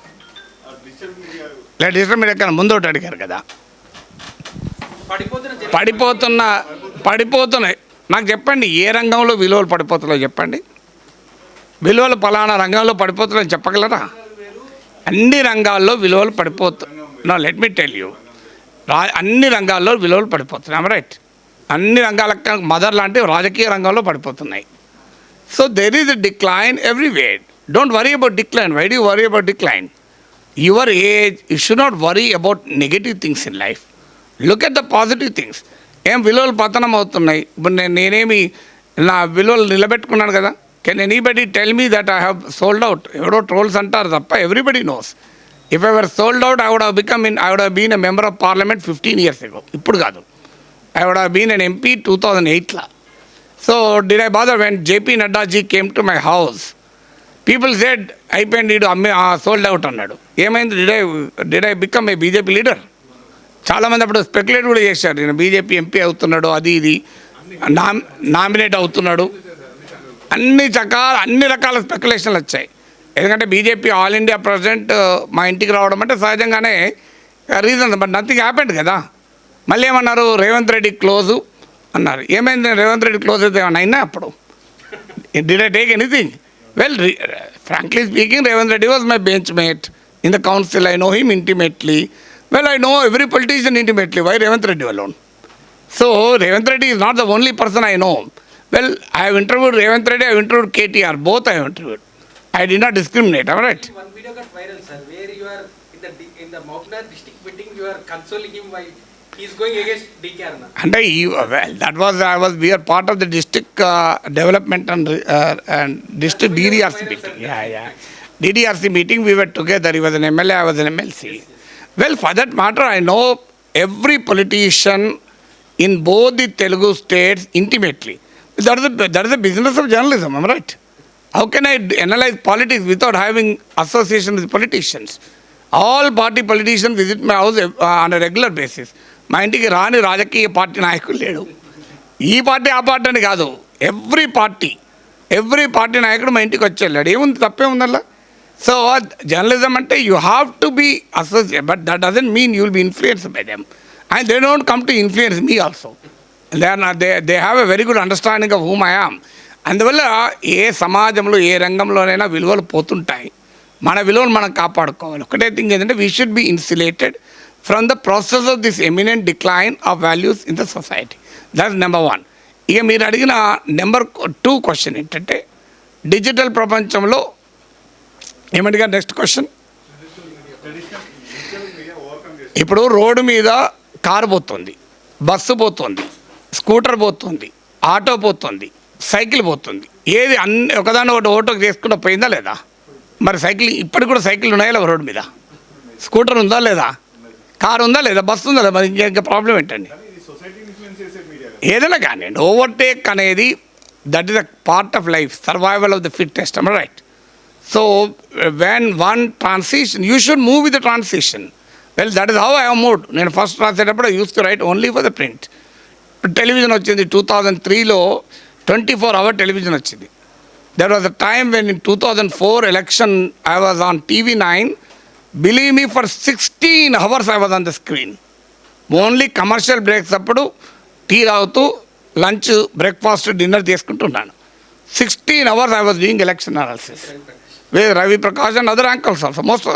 Digital media కన్నా ముందు ఒకటి అడిగారు కదా, పడిపోతున్నాయి. నాకు చెప్పండి, ఏ రంగంలో విలువలు పడిపోతున్నాయో చెప్పండి. విలువలు పలానా రంగంలో పడిపోతున్నాయని చెప్పగలరా? అన్ని రంగాల్లో విలువలు పడిపోతున్నాయి. లెట్ మీ టెల్ యూ, అన్ని రంగాల్లో విలువలు పడిపోతున్నాయి. రైట్? అన్ని రంగాలకు మదర్ లాంటి రాజకీయ రంగంలో పడిపోతున్నాయి. So there is a decline everywhere. Don't worry about decline. Why do you worry about decline? Your age, you should not worry about negative things in life. Look at the positive things. ఏం విలువలు పతనం అవుతున్నాయి. ఇప్పుడు నేనేమి నా విలువలు నిలబెట్టుకున్నాను కదా. Can anybody tell me that I have sold out? ఎవరో ట్రోల్స్ అంటారు తప్ప everybody knows. If I were sold out, I would have been a member of Parliament 15 years ago. ఇప్పుడు కాదు. I would have been an MP 2008. So did I bother when JP Nadda ji came to my house? People said, అయిపోయింది, sold out అన్నాడు. ఏమైంది? Did I become a BJP leader? చాలామంది అప్పుడు speculate కూడా చేశారు, నేను బీజేపీ MP అవుతున్నాడు, అది ఇది నామినేట్ అవుతున్నాడు. అన్ని రకాల స్పెక్యులేషన్లు వచ్చాయి. ఎందుకంటే బీజేపీ ఆల్ ఇండియా ప్రెసిడెంట్ మా ఇంటికి రావడం అంటే సహజంగానే రీజన్, బట్ నథింగ్ హ్యాపెండ్ కదా. మళ్ళీ ఏమన్నారు, రేవంత్ రెడ్డి క్లోజు అన్నారు. ఏమైంది రేవంత్ రెడ్డి క్లోజ్ అయితే ఏమన్నా అయినా అప్పుడు? Did I take anything? Well, frankly speaking, Revanth Reddy was my benchmate in the council. I know him intimately. Well, I know every politician intimately. Why Revanth Reddy alone? So, Revanth Reddy is not the only person I know. Well, I have interviewed Revanth Reddy, I have interviewed KTR. Both I have interviewed. I did not discriminate, am I right? One video got viral, sir, where you are in the Maukna district meeting, you are consoling him while he is going against DK Arna. And we are part of the district development and district DDRC meeting. Yeah. DDRC meeting, we were together. He was an MLA, I was an MLC. Well, for that matter, I know every politician in both the Telugu states intimately. That is the business of journalism, am I right? How can I analyze politics without having association with politicians? All party politicians visit my house on a regular basis. మా ఇంటికి రాని రాజకీయ party నాయకులు లేడు. ఈ party ఆ party అని కాదు, ఎవ్రీ పార్టీ నాయకుడు మా ఇంటికి వచ్చి వెళ్ళాడు. ఏముంది, తప్పే ఉందల్లా? సో జర్నలిజం అంటే you have to be associate, but that doesn't mean you will be influenced by them and they don't come to influence me also. They have a very good understanding of whom I am. అందువల్ల ఏ సమాజంలో ఏ రంగంలోనైనా విలువలు పోతుంటాయి. మన విలువలు మనం కాపాడుకోవాలి. ఒకటే థింగ్ ఏంటంటే we should be insulated from the process of this imminent decline of values in the society. That's number one. ఇక మీరు అడిగిన నెంబర్ 2 క్వశ్చన్ ఏంటంటే డిజిటల్ ప్రపంచంలో ఏమంటగా నెక్స్ట్ క్వశ్చన్. ఇప్పుడు రోడ్డు మీద కారు పోతుంది, బస్సు పోతుంది, స్కూటర్ పోతుంది, ఆటో పోతుంది, సైకిల్ పోతుంది. ఏది ఒకదాని ఒకటి ఓటో చేసుకుంటూ పోయిందా లేదా? మరి సైకిల్ ఇప్పటికి కూడా సైకిల్ ఉన్నాయా లేదా రోడ్డు మీద? స్కూటర్ ఉందా లేదా? కారు ఉందా లేదా? బస్సు ఉందా లేదా? మరి ఇంకా ప్రాబ్లం ఏంటండి? ఏదైనా కానివ్వండి, ఓవర్టేక్ అనేది that is a part of life, survival of the fittest, am I right? So when one transition, you should move with the transition. Well, that is how I have moved. నేను first రాసేటప్పుడు I used to write only for the print. Television వచ్చింది 2003లో, 24-hour television వచ్చింది. There was a time when in 2004 election I was on TV9. Believe me, for 16 hours I was on the screen. Only commercial breaks అప్పుడు tea తాగుతూ lunch breakfast dinner చేసుకుంటున్నాను. 16 hours I was doing election analysis with Ravi Prakash and other anchors also. Most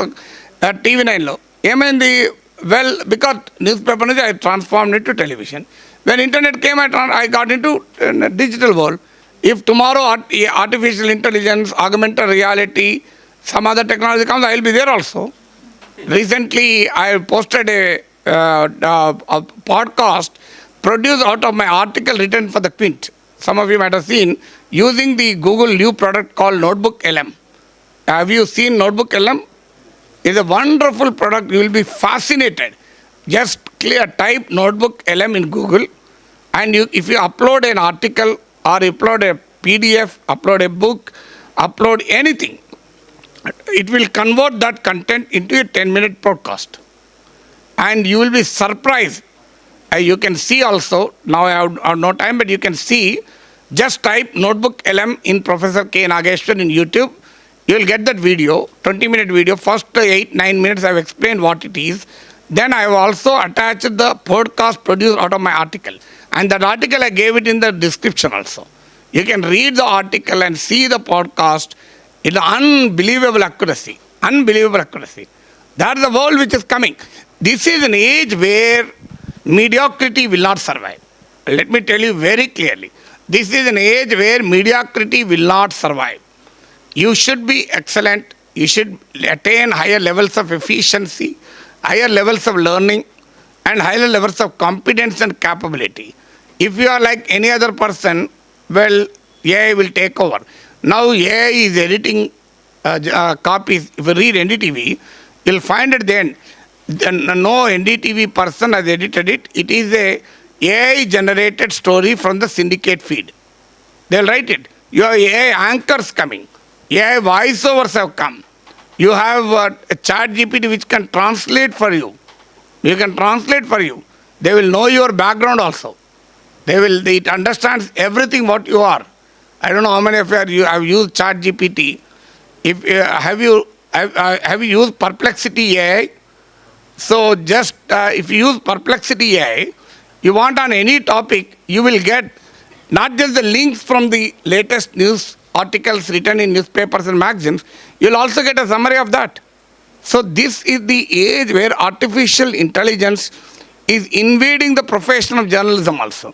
TV9లో ఏమైంది? Well, because newspaper నుంచి I transformed it to television. When internet came, I got into digital world. If tomorrow artificial intelligence, augmented reality, some other technology comes, I will be there also. Recently, I posted a podcast produced out of my article written for the Quint. Some of you might have seen, using the Google new product called Notebook LM. Have you seen Notebook LM? It's a wonderful product. You will be fascinated. Just type Notebook LM in Google, and if you upload an article or upload a PDF, upload a book, upload anything, it will convert that content into a 10-minute podcast. And you will be surprised. You can see also, now I have no time, but you can see, just type Notebook LM in Professor K. Nageshwar in YouTube. You will get that video, 20-minute video. First 8-9 minutes I have explained what it is. Then I have also attached the podcast produced out of my article. And that article I gave it in the description also. You can read the article and see the podcast. It's unbelievable accuracy. That's the world which is coming. This is an age where mediocrity will not survive. Let me tell you very clearly. This is an age where mediocrity will not survive. You should be excellent. You should attain higher levels of efficiency, higher levels of learning, and higher levels of competence and capability. If you are like any other person, well, AI will take over. Now AI is editing copies. If you read NDTV, you'll find it then. No NDTV person has edited it. It is a AI-generated story from the syndicate feed. They'll write it. You have AI anchors coming. AI voiceovers have come. You have a chat GPT which can translate for you. They will know your background also. It understands everything what you are. I don't know how many of you have used ChatGPT. If have you used Perplexity AI? So just if you use Perplexity AI, you want on any topic, you will get not just the links from the latest news articles written in newspapers and magazines, you'll also get a summary of that. So this is the age where artificial intelligence is invading the profession of journalism also.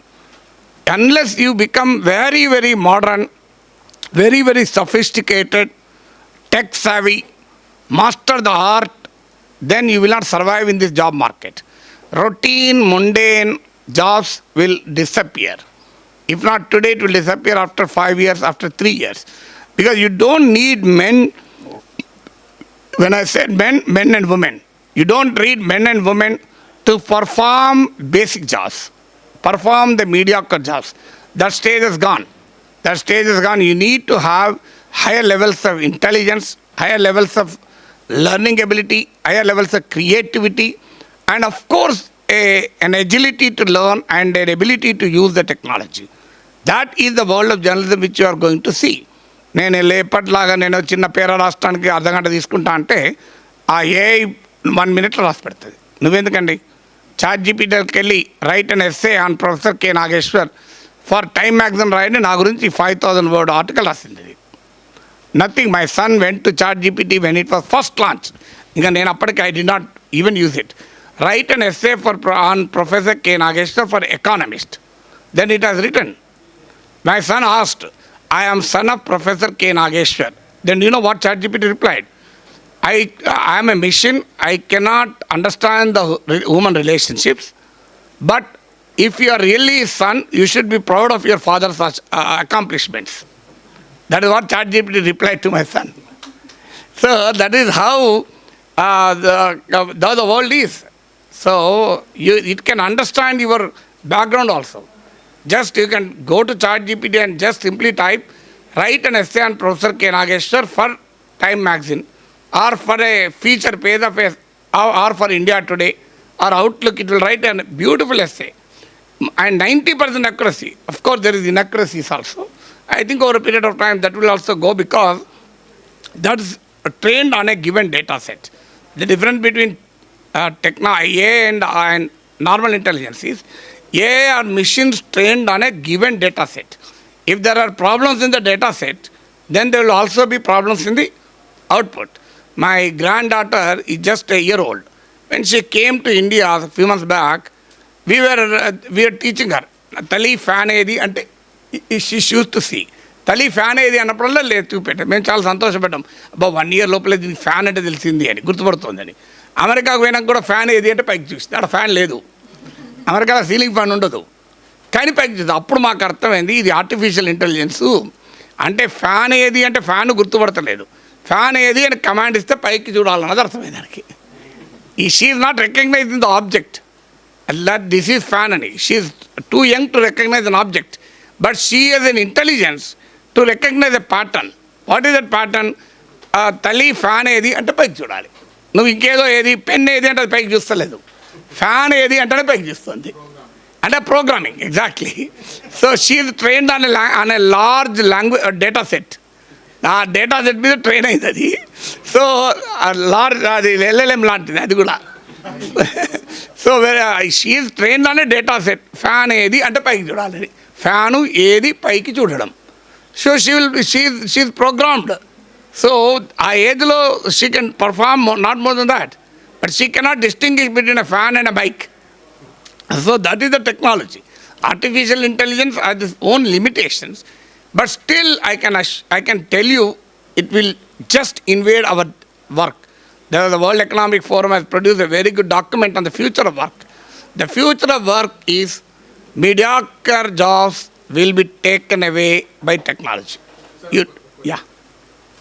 Unless you become very, very modern, very, very sophisticated, tech savvy, master the art, then you will not survive in this job market. Routine, mundane jobs will disappear. If not today, it will disappear after 5 years, after 3 years. Because you don't need men. When I said men and women, you don't need men and women to perform basic jobs, perform the mediocre jobs. That stage is gone. That stage is gone. You need to have higher levels of intelligence, higher levels of learning ability, higher levels of creativity, and of course, an agility to learn and an ability to use the technology. That is the world of journalism which you are going to see. నేను లేపట్లాగా నేను చిన్న పేర రాష్ట్రానికి అర్ధగంట తీసుకుంటా అంటే ఆ AI 1 minute రాసి పెడుతుంది. నువ్వెందుకండి ChatGPTకి వెళ్ళి write an essay on professor K Nageshwar for Time magazine రాయండి, నా గురించి 5,000 word ఆర్టికల్ రాసింది. Nothing. My son went to ChatGPT when it was first launch. ఇంకా నేను అప్పటికి I did not even use it. Write an essay for an professor K Nageshwar for Economist. Then it has written. My son asked, I am son of Professor K. Nageshwar. Then you know what ChatGPT replied? I am a machine. I cannot understand the human relationships. But if you are really his son, you should be proud of your father's accomplishments. That is what ChatGPT replied to my son. So that is how the world is. So it can understand your background also. Just you can go to ChatGPT and just simply type, write an essay on Professor K. Nageshwar for Time magazine, or for a feature page of or for India Today, or Outlook. It will write a beautiful essay. And 90% accuracy. Of course, there is inaccuracies also. I think over a period of time that will also go, because that's trained on a given data set. The difference between AI and normal intelligence is AI are machines trained on a given data set. If there are problems in the data set, then there will also be problems in the output. My granddaughter is just a year old. When she came to India a few months back, we were teaching her, Tali fan edi ante she used to see. Tali fan edi annappudu లేదు చూపెట్టాం. మేము చాలా సంతోషపడ్డాం. అబ్బా 1 year లోపల దీనికి fan అంటే తెలిసింది అని, గుర్తుపడుతుందని. అమెరికాకు పోయినాక కూడా ఫ్యాన్ ఏది అంటే పైకి చూస్తే అక్కడ ఫ్యాన్ లేదు. అమెరికాలో సీలింగ్ ఫ్యాన్ ఉండదు, కానీ పైకి చూస్తే అప్పుడు మాకు అర్థమైంది ఇది ఆర్టిఫిషియల్ ఇంటెలిజెన్స్. అంటే ఫ్యాన్ ఏది అంటే ఫ్యాన్ గుర్తుపడతలేదు, ఫ్యాన్ ఏది అని కమాండ్ ఇస్తే పైకి చూడాలన్నది అర్థమైంది దానికి. She is not recognizing the object that this is fan అని. She is too young to recognize an object, but she is an intelligence to recognize a pattern. What is that pattern? తల్లి fan ఏది అంటే పైకి చూడాలి. నువ్వు ఇంకేదో ఏది pen ఏది అంటే అది పైకి చూస్తలేదు, ఫ్యాన్ ఏది అంటే పైకి చూస్తుంది. అంటే programming exactly. So she is trained on a large language data set. ఆ డేటా సెట్ మీద ట్రైన్ అయింది అది. సో లార్జ్ అది LLM లాంటిది అది కూడా. So she is trained on a data set. Fan ఏది అంటే పైకి చూడాలి, ఫ్యాను ఏది పైకి చూడడం. So she is programmed. So ఆ ఏజ్లో she can perform not more than that, but she cannot distinguish between a fan and a bike. So that is the technology. Artificial intelligence has its own limitations, but still I can tell you it will just invade our work. The World Economic Forum has produced a very good document on the future of work. The future of work is mediocre jobs will be taken away by technology. Yeah.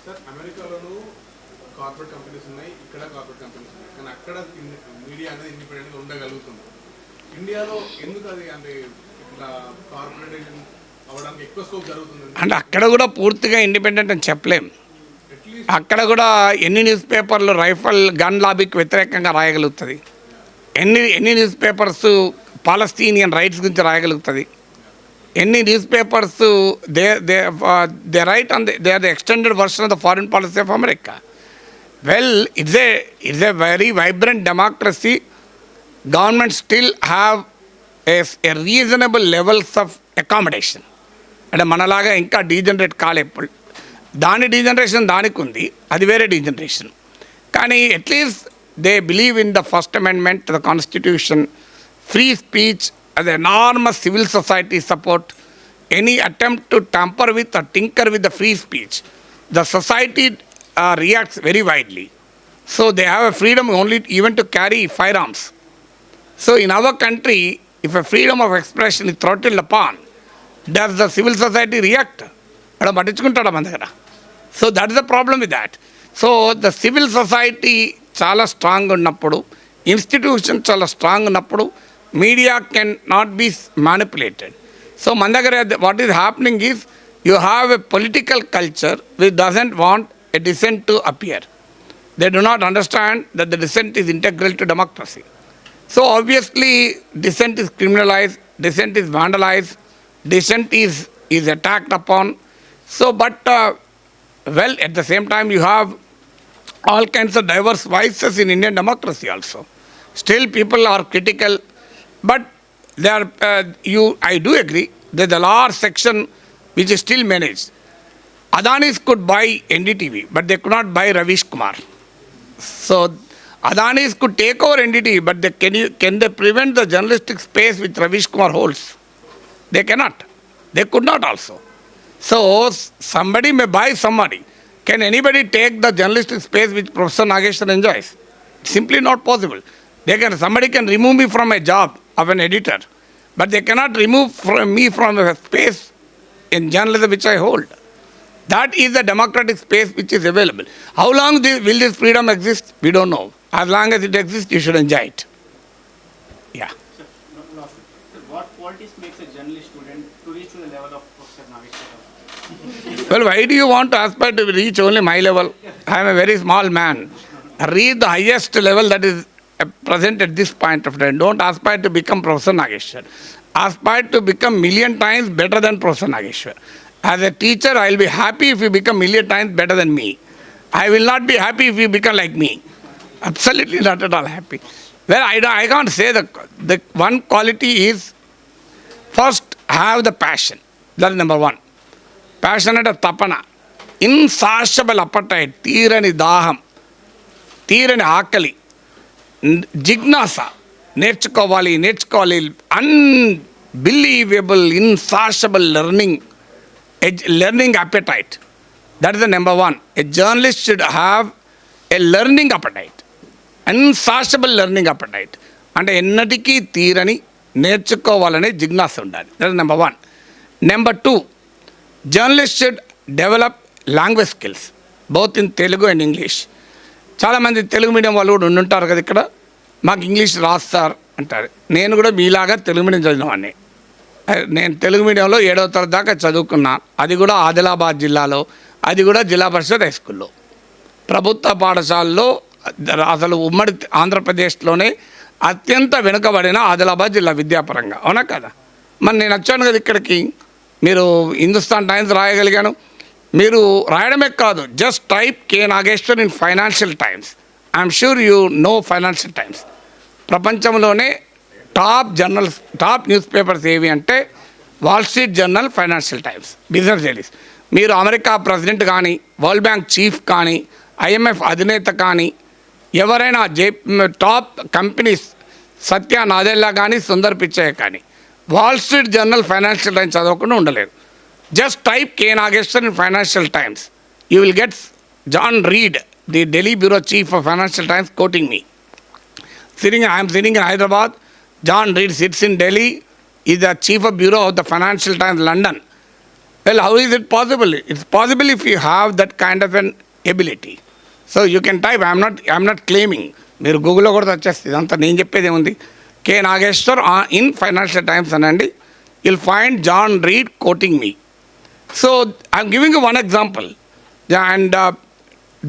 Sir, అమెరికాలోనూ corporate companies ఉన్నాయి, ఇక్కడ corporate companies ఉన్నాయి, కానీ అక్కడ media అనేది ఇండిపెండెంట్గా ఉండగలుగుతుంది. ఇండియాలో ఎందుకు అది అంటే ఇట్లా కార్పొరేటేషన్ అవ్వడానికి ఎక్కువ స్కోప్ జరుగుతుంది? అంటే అక్కడ కూడా పూర్తిగా ఇండిపెండెంట్ అని చెప్పలేం. అక్కడ కూడా ఎన్ని న్యూస్ పేపర్లు రైఫల్ గన్ లాబీకి వ్యతిరేకంగా రాయగలుగుతుంది, ఎన్ని న్యూస్ పేపర్స్ పాలస్తీనియన్ రైట్స్ గురించి రాయగలుగుతుంది, Any newspapers, they write on they are the extended version of the foreign policy of America. Well, it's a very vibrant democracy. Governments still have a reasonable levels of accommodation. అంటే మనలాగా ఇంకా degenerate కాలేప్పుడు దాని degeneration దానికి ఉంది, అది వేరే degeneration. కానీ at least they believe in the first amendment the constitution, free speech, as enormous civil society support. Any attempt to tamper with or tinker with the free speech, the society reacts very widely. So they have a freedom only even to carry firearms. So in our country, if a freedom of expression is throttled upon, does the civil society react? So that is the problem with that. So the civil society చాలా strong ఉన్నప్పుడు, institution చాలా strong ఉన్నప్పుడు, media cannot be manipulated. So Mandagara, what is happening is you have a political culture which doesn't want a dissent to appear. They do not understand that the dissent is integral to democracy. So obviously dissent is criminalized, dissent is vandalized, dissent is attacked upon. So but well, at the same time you have all kinds of diverse voices in Indian democracy also. Still people are critical. But there, I do agree that the large section which is still managed. Adanis could buy NDTV, but they could not buy Ravish Kumar. So Adanis could take over NDTV, but can they prevent the journalistic space which Ravish Kumar holds? They cannot. They could not also. So somebody may buy somebody. Can anybody take the journalistic space which Professor Nageshwar enjoys? Simply not possible. Somebody can remove me from a job of an editor, but they cannot remove me from a space in journalism which I hold. That is the democratic space which is available. How long will this freedom exist? We don't know. As long as it exists, you should enjoy it. Yeah. Sir, what qualities makes a journalist student to reach to the level of Professor Nageshwar? Well, why do you want to aspire to reach only my level? I am a very small man. Reach the highest level that is present at this point of time. Don't aspire to become Professor Nageshwar. Aspire to become million times better than Professor Nageshwar. As a teacher, I will be happy if you become million times better than me. I will not be happy if you become like me. Absolutely not at all happy. Well, I can't say the one quality is first have the passion. That is number one. Passionate tapana. Insatiable appetite. Tirani daham. Tirani akali. జిజ్ఞాస, నేర్చుకోవాలి, unbelievable, insatiable learning appetite. That is the number one. A journalist should have a learning appetite, insatiable learning appetite. అంటే ఎన్నటికీ తీరని నేర్చుకోవాలనే జిజ్ఞాస ఉండాలి. That is number one. Number two, journalist should develop language skills both in Telugu and English. చాలామంది Telugu medium వాళ్ళు కూడా ఉండుంటారు కదా ఇక్కడ, మాకు ఇంగ్లీష్ రాదు సార్ అంటారు. నేను కూడా మీలాగా తెలుగు మీడియం చదివినవాడిని. నేను తెలుగు మీడియంలో 7వ తరగతి దాకా చదువుకున్నా. అది కూడా ఆదిలాబాద్ జిల్లాలో, అది కూడా జిల్లా పరిషత్ హై స్కూల్లో. ప్రభుత్వ పాఠశాలలో అసలు ఉమ్మడి ఆంధ్రప్రదేశ్లోనే అత్యంత వెనుకబడిన ఆదిలాబాద్ జిల్లా విద్యాపరంగా, అవునా కదా? మరి నేను వచ్చాను కదా ఇక్కడికి, మీరు హిందుస్థాన్ టైమ్స్ రాయగలిగాను. మీరు రాయడమే కాదు, just type K Nageshwar in Financial Times. I'm sure you know Financial Times. ప్రపంచంలోనే టాప్ న్యూస్ పేపర్స్ ఏవి అంటే Wall Street Journal, Financial Times, business dailies. మీరు అమెరికా ప్రెసిడెంట్ కానీ, వరల్డ్ బ్యాంక్ చీఫ్ కానీ, IMF అధినేత కానీ, ఎవరైనా టాప్ కంపెనీస్ సత్య నాదెల్లా కానీ, సుందర్ పిచ్చయ్య కానీ wall Street Journal, Financial times చదవకుండా ఉండలేరు. Just type K. Nageshwar in Financial Times. You will get John Reed, the Delhi Bureau Chief of Financial Times, quoting me. I am sitting in Hyderabad. John Reed sits in Delhi. He is the Chief of Bureau of the Financial Times, London. Well, how is it possible? It's possible if you have that kind of an ability. So you can type. I am not claiming. మీరు గూగుల్లో కూడా వచ్చేస్తుంది. ఇదంతా నేను చెప్పేది ఏముంది, K. Nageshwar in Financial Times అనండి. You'll find John Reed quoting me. So I'm giving you one example, and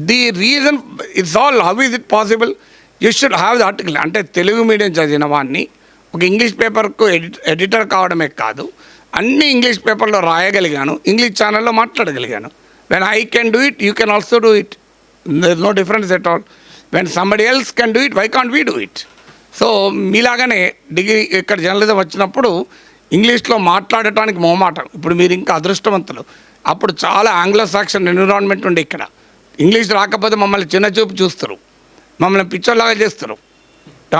the reason it's all, how is it possible? You should have the article. అంటే Telugu medium చదివిన వాడిని ఒక English పేపర్కు editor కావడమే కాదు, అన్ని English పేపర్లో రాయగలిగాను, ఇంగ్లీష్ ఛానల్లో మాట్లాడగలిగాను. When I can do it, you can also do it. There no difference at all. When somebody else can do it, why can't we do it? So మీలాగానే degree ఇక్కడ journalism వచ్చినప్పుడు ఇంగ్లీష్లో మాట్లాడటానికి మొహమాటం. ఇప్పుడు మీరు ఇంకా అదృష్టవంతులు. అప్పుడు చాలా ఆంగ్లో సాక్షన్ ఎన్విరాన్మెంట్ ఉండే ఇక్కడ. ఇంగ్లీష్ రాకపోతే మమ్మల్ని చిన్న చూపు చూస్తారు, మమ్మల్ని పిచ్చోళ్ళలాగా చేస్తారు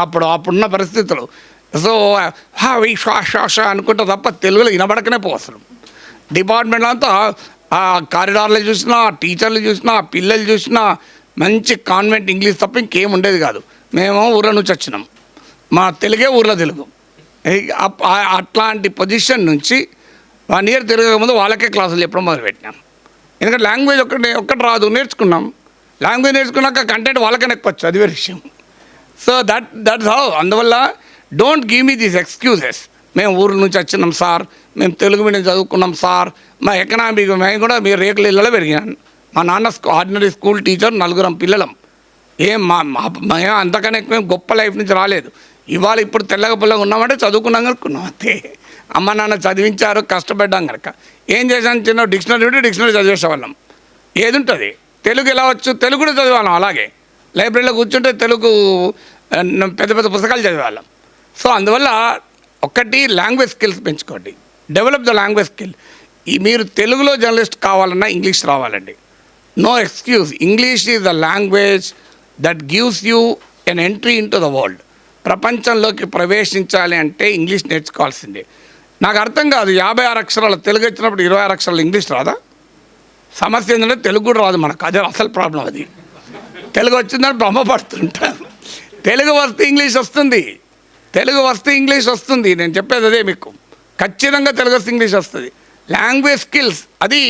అప్పుడున్న పరిస్థితులు. సో శ్వాస అనుకుంటా తప్ప తెలుగులో వినబడకనే పోవసలు. డిపార్ట్మెంట్లో అంతా ఆ కారిడార్లు చూసినా, టీచర్లు చూసినా, పిల్లలు చూసినా మంచి కాన్వెంట్ ఇంగ్లీష్ తప్ప ఇంకేం ఉండేది కాదు. మేము ఊర్ల నుంచి వచ్చినాం, మా తెలుగే ఊర్లో తెలుగు. అట్లాంటి పొజిషన్ నుంచి 1 year తిరగకముందు వాళ్ళకే క్లాసులు చెప్పడం మొదలుపెట్టినాం. ఎందుకంటే లాంగ్వేజ్ ఒక్కటి రాదు, నేర్చుకున్నాం. లాంగ్వేజ్ నేర్చుకున్నాక కంటెంట్ వాళ్ళకనే ఎక్కవచ్చు, అది వేరే విషయం. So that's how. అందువల్ల don't give me these excuses. మేము ఊరు నుంచి వచ్చినాం సార్, మేము తెలుగు మీడియం చదువుకున్నాం సార్, మా ఎకనామిక్ మేము కూడా మీరు రేకుల ఇళ్ళలో పెరిగినాను. మా నాన్న ఆర్డినరీ స్కూల్ టీచర్, 4 పిల్లలం. ఏం మేము అంతకన్నా ఎక్కువ గొప్ప లైఫ్ నుంచి రాలేదు. ఇవాళ ఇప్పుడు తెల్లగా పుల్లగా ఉన్నామంటే చదువుకున్నాం కనుక్కున్నాం అంతే. అమ్మ నాన్న చదివించారు, కష్టపడ్డాం కనుక. ఏం చేశాను, చిన్న డిక్షనరీ ఉంటే డిక్షనరీ చదివేసేవాళ్ళం. ఏది ఉంటుంది తెలుగు ఎలా వచ్చు, తెలుగు కూడా చదివాళ్ళం. అలాగే లైబ్రరీలో కూర్చుంటే తెలుగు పెద్ద పెద్ద పుస్తకాలు చదివేవాళ్ళం. సో అందువల్ల ఒకటి లాంగ్వేజ్ స్కిల్స్ పెంచుకోండి, డెవలప్ ద లాంగ్వేజ్ స్కిల్. మీరు తెలుగులో జర్నలిస్ట్ కావాలన్నా ఇంగ్లీష్ రావాలండి. No excuse. English is the language that gives you an entry into the world. ప్రపంచంలోకి ప్రవేశించాలి అంటే ఇంగ్లీష్ నేర్చుకోవాల్సిందే. నాకు అర్థం కాదు, 56 అక్షరాలు తెలుగు వచ్చినప్పుడు 26 అక్షరాలు ఇంగ్లీష్ రాదా? సమస్య ఏంటంటే తెలుగు కూడా రాదు మనకు, అదే అసలు ప్రాబ్లం. అది తెలుగు వచ్చిందని భ్రమపడుతుంటాం. తెలుగు వస్తే ఇంగ్లీష్ వస్తుంది, తెలుగు వస్తే ఇంగ్లీష్ వస్తుంది. నేను చెప్పేది అదే మీకు. ఖచ్చితంగా తెలుగు వస్తే ఇంగ్లీష్ వస్తుంది. లాంగ్వేజ్ స్కిల్స్ అది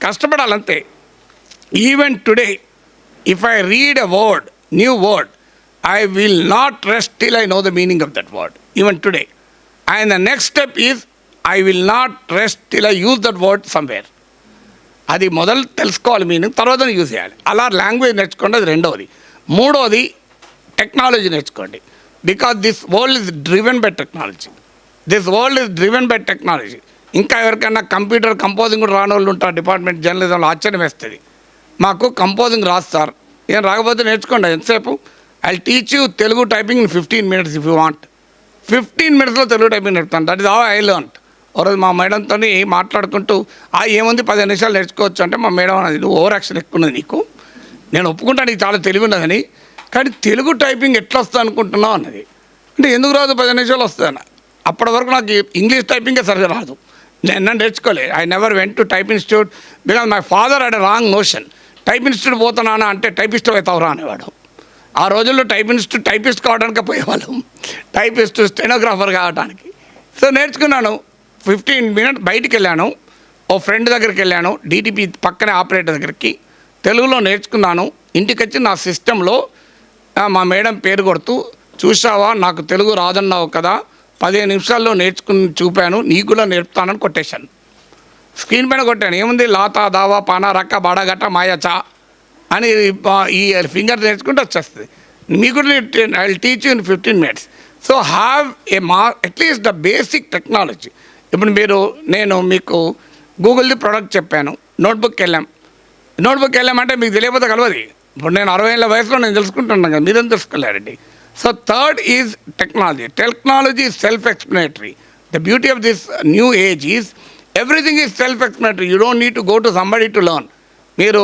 కష్టపడాలంతే. Even today if I read a word, new word, I will not rest till I know the meaning of that word, even today. And the next step is, I will not rest till I use that word somewhere. అది మొదలు తెలుసుకోవాలి meaning, తర్వాత use చేయాలి. అలా language నేర్చుకోండి, అది రెండవది. మూడవది టెక్నాలజీ నేర్చుకోండి. Because this world is driven by technology. ఇంకా ఎవరికైనా కంప్యూటర్ కంపోజింగ్ కూడా రాని వాళ్ళు ఉంటారు డిపార్ట్మెంట్ జర్నలిజంలో. ఆశ్చర్యం వేస్తుంది. మాకు కంపోజింగ్ రాదు సార్. ఏం రాకపోతే నేర్చుకోండి. ఎంతసేపు? I teach you Telugu typing in 15 minutes if you want. 15 minutesలో తెలుగు టైపింగ్ నేర్పుతాను. That is how I learned. ఒకరోజు మా మేడంతో మాట్లాడుకుంటూ ఏముంది 15 నిమిషాలు నేర్చుకోవచ్చు అంటే, మా మేడం అన్నది, నువ్వు ఓవర్ యాక్షన్ ఎక్కువ ఉన్నది నీకు, నేను ఒప్పుకుంటాను నీకు చాలా తెలివి ఉన్నదని, కానీ తెలుగు టైపింగ్ ఎట్లా వస్తుంది అనుకుంటున్నావు అన్నది. అంటే ఎందుకు రాదు, 15 నిమిషాలు వస్తుందని. అప్పటి వరకు నాకు ఇంగ్లీష్ టైపింగే సరిగ్గా రాదు, నేను నేర్చుకోలే. I never went to type institute because my father had a wrong notion. Type institute పోతున్నానా అంటే టైపిస్ట్ అవుతావురా అనేవాడు. ఆ రోజుల్లో టైపిస్ట్ కావడానికి పోయేవాళ్ళం, టైపిస్ట్ స్టెనోగ్రాఫర్ కావడానికి. సో నేర్చుకున్నాను. 15 minutes బయటికి వెళ్ళాను, ఓ ఫ్రెండ్ దగ్గరికి వెళ్ళాను, డిటిపి పక్కనే ఆపరేటర్ దగ్గరికి. తెలుగులో నేర్చుకున్నాను. ఇంటికి వచ్చి నా సిస్టంలో మా మేడం పేరు కొడుతూ, చూసావా నాకు తెలుగు రాదన్నావు కదా, 15 నిమిషాల్లో నేర్చుకుని చూపాను, నీకు కూడా నేర్పుతానని కొట్టేశాను. స్క్రీన్ పైన కొట్టాను. ఏముంది, లాతా దావా పానా రక్క బాడగట్ట మాయచా అని ఈ ఫింగర్ నేర్చుకుంటే వచ్చేస్తుంది. మీకు కూడా I will teach you in 15 minutes. So have at least the basic technology. ఇప్పుడు నేను మీకు గూగుల్ది ప్రోడక్ట్ చెప్పాను, నోట్బుక్ వెళ్ళామంటే మీకు తెలియకపోతే కలవది. ఇప్పుడు నేను 60 ఏళ్ళ వయసులో నేను తెలుసుకుంటున్నాను కదా, మీరేం తెలుసుకోలేరండి. So third is technology. Technology is self explanatory. The beauty of this new age is everything is self explanatory. You don't need to go to somebody to learn. మీరు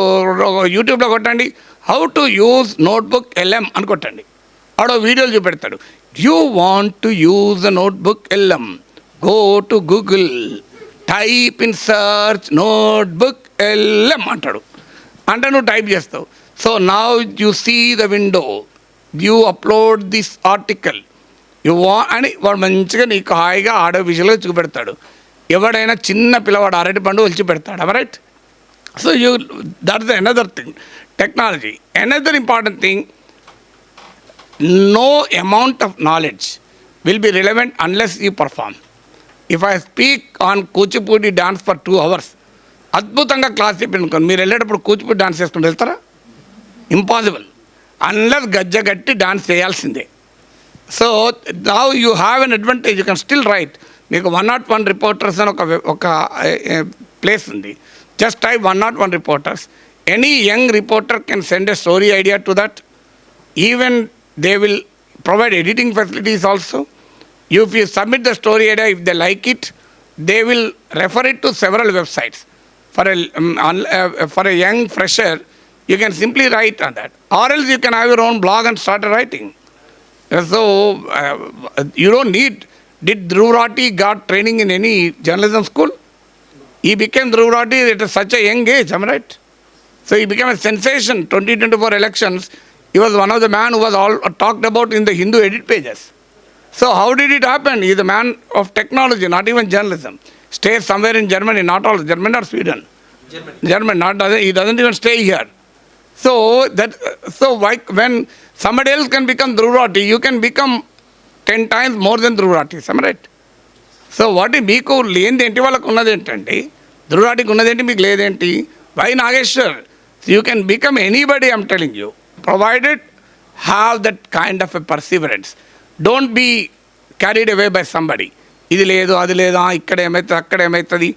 యూట్యూబ్లో కొట్టండి, how to use notebook LM అని కొట్టండి, ఆడో వీడియోలు చూపెడతాడు. You want to use the notebook LM, go to Google, type in search notebook LM అంటాడు. అంటే నువ్వు టైప్ చేస్తావు. So now you see the window, you upload this article, అని వాడు మంచిగా నీకు హాయిగా ఆడియో విజువల్గా చూపెడతాడు. ఎవడైనా చిన్న పిల్లవాడు అరటి పండు ఒలిచి పెడతాడు. Right? So that's another thing, technology. Another important thing, no amount of knowledge will be relevant unless you perform. If I speak on Kuchipudi dance for 2 hours, అద్భుతంగా క్లాస్ చెప్పాను, మీరు వెళ్ళేటప్పుడు కూచిపూడి డాన్స్ చేసుకుంటూ వెళ్తారా? ఇంపాసిబుల్. అన్లెస్ గజ్జగట్టి డాన్స్ చేయాల్సిందే. So now you have an advantage, you can still right. మీకు 101 reporters అని ఒక ప్లేస్ ఉంది. Just type 101 reporters. Any young reporter can send a story idea to that. Even they will provide editing facilities also. If you submit the story idea, if they like it, they will refer it to several websites. For a young fresher, you can simply write on that. Or else you can have your own blog and start writing. So, you don't need... Did Dhruv Rathi got training in any journalism school? He became Dhruv Rathi at such a young age, am I right? So he became a sensation. 2024 elections, he was one of the men who was all talked about in the Hindu edit pages. So how did it happen? He is a man of technology, not even journalism. Stays somewhere in Germany, not all, Germany or Sweden? German, he doesn't even stay here. So why, when somebody else can become Dhruv Rathi, you can become 10 times more than Dhruv Rathi, am I right? So what is meeku లేనిదేంటి వాళ్ళకు ఉన్నదేంటండి? Dhruv Rathiకి ఉన్నదేంటి మీకు లేదేంటి? Why Nageshwar? So you can become anybody, I'm telling you, provided have that kind of a perseverance. Don't be carried away by somebody. ఇది లేదు అది లేదా, ఇక్కడ ఏమవుతుంది అక్కడ ఏమవుతుంది.